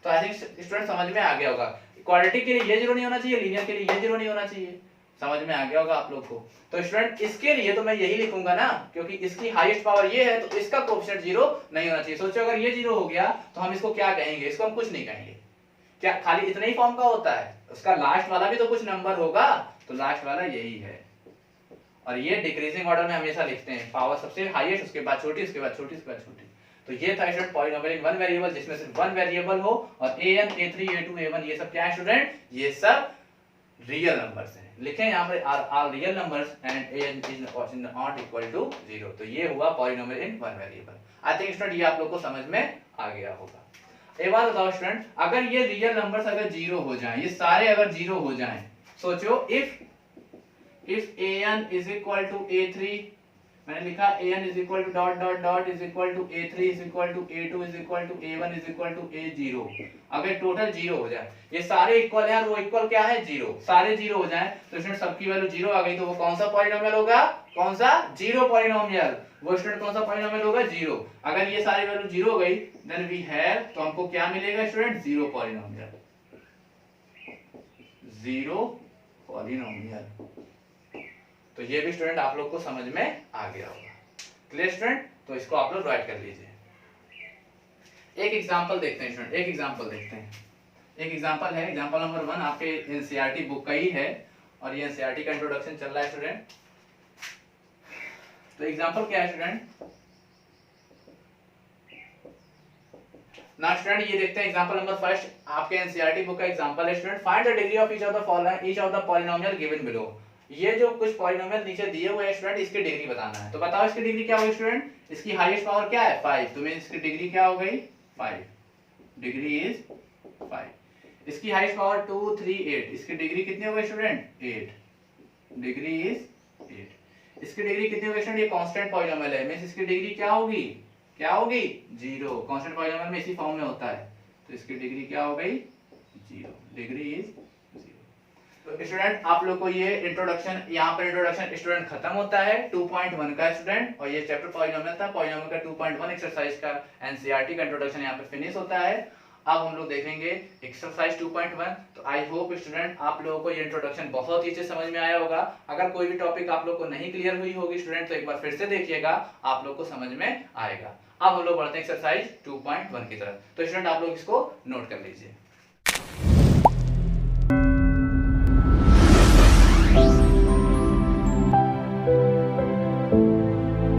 तो आई थिंक स्टूडेंट समझ में आ गया होगा, क्वाड्रेटिक के लिए ये जीरो नहीं होना चाहिए, लीनियर के लिए ये जीरो नहीं होना चाहिए। समझ में आ गया होगा आप लोग को। तो स्टूडेंट इसके लिए तो मैं यही लिखूंगा ना, क्योंकि इसकी हाईएस्ट पावर ये है, तो इसका कोएफिशिएंट जीरो नहीं होना चाहिए। सोचो अगर ये जीरो हो गया तो हम इसको क्या कहेंगे, इसको हम कुछ नहीं कहेंगे। क्या खाली इतना ही फॉर्म का होता है, उसका लास्ट वाला भी तो कुछ नंबर होगा, तो लास्ट वाला यही है। और ये डिक्रीजिंग ऑर्डर में हमेशा लिखते हैं, पावर सबसे हाईएस्ट, उसके बाद छोटी, उसके बाद छोटी, उसके बाद छोटी। तो ये था student polynomial in one variable, जिसमें सिर्फ वन वेरिएबल हो, और an a3 a2 a1 ये सब क्या है स्टूडेंट, ये सब रियल नंबर्स हैं। लिखें यहाँ पर are real numbers and an is not equal to zero. तो ये हुआ polynomial in one variable. I think student ये आप लोग को समझ में आ गया होगा। एक बात बताओ स्टूडेंट, अगर ये रियल नंबर्स अगर जीरो हो जाएं, ये सारे अगर जीरो हो जाएं, सोचो if an is equal to a3, मैंने लिखा an is equal to dot dot dot is equal to a3 is equal to a2 is equal to a1 is equal to a0, अगर टोटल जीरो हो जाए, ये सारे equal है और वो इक्वल क्या है, जीरो, सारे जीरो हो जाए, तो स्टूडेंट सबकी वैल्यू जीरो आ गई, तो वो कौन सा पॉलिनोमियल होगा, कौन सा, जीरो पॉलिनोमियल। वो स्टूडेंट कौन सा पॉलिनोमियल होगा, जीरो। अगर ये सारी वैल्यू जीरो हो गई, देन वी हैव, तो हमको क्या मिलेगा student, zero polynomial, zero polynomial. तो ये भी स्टूडेंट आप लोग को समझ में आ गया होगा। क्लियर स्टूडेंट, तो इसको आप लोग राइट कर लीजिए। एक एग्जांपल देखते हैं स्टूडेंट, एक एग्जांपल देखते हैं। एक एग्जांपल है, एग्जांपल नंबर 1 आपके एनसीईआरटी बुक का ही है, और ये एनसीईआरटी का इंट्रोडक्शन चल रहा है स्टूडेंट। तो एग्जांपल क्या है स्टूडेंट, ना स्टूडेंट ये देखते हैं एग्जांपल नंबर फर्स्ट, आपके एनसीईआरटी बुक का एग्जांपल है student. Find the degree of each of the following, each of the polynomial given below. ये जो कुछ पॉलिनोमियल नीचे दिए हुए हैं स्टूडेंट, इसकी डिग्री बताना है। तो बताओ इसकी डिग्री क्या होगी स्टूडेंट, इसकी हाईएस्ट पावर क्या है, 5, तो मींस इसकी डिग्री क्या हो गई, 5, डिग्री इज 5। इसकी हाईएस्ट पावर 2 3 8, इसकी डिग्री कितनी हो गई स्टूडेंट, 8, डिग्री इज 8। इसकी डिग्री कितनी हो गई स्टूडेंट, ये कांस्टेंट पॉलिनोमियल है, मींस इसकी डिग्री क्या होगी, क्या होगी, 0। कांस्टेंट पॉलिनोमियल में इसी फॉर्म में होता है, तो इसकी डिग्री क्या हो गई, 0, डिग्री इज। तो स्टूडेंट आप लोग को ये इंट्रोडक्शन, यहाँ पर इंट्रोडक्शन स्टूडेंट खत्म होता है 2.1 का स्टूडेंट, और ये चैप्टर पॉलिनोमियल था, पॉलिनोमियल का 2.1 एक्सरसाइज का एनसीईआरटी का इंट्रोडक्शन यहाँ पे फिनिश होता है। अब हम लोग देखेंगे एक्सरसाइज 2.1। तो आई होप स्टूडेंट आप लोगों को ये इंट्रोडक्शन बहुत ही अच्छे समझ में आया होगा। अगर कोई भी टॉपिक आप लोग को नहीं क्लियर हुई होगी स्टूडेंट, तो एक बार फिर से देखिएगा, आप लोग को समझ में आएगा। अब हम लोग बढ़ते हैं एक्सरसाइज 2.1 की तरफ। तो स्टूडेंट आप लोग इसको नोट कर लीजिए।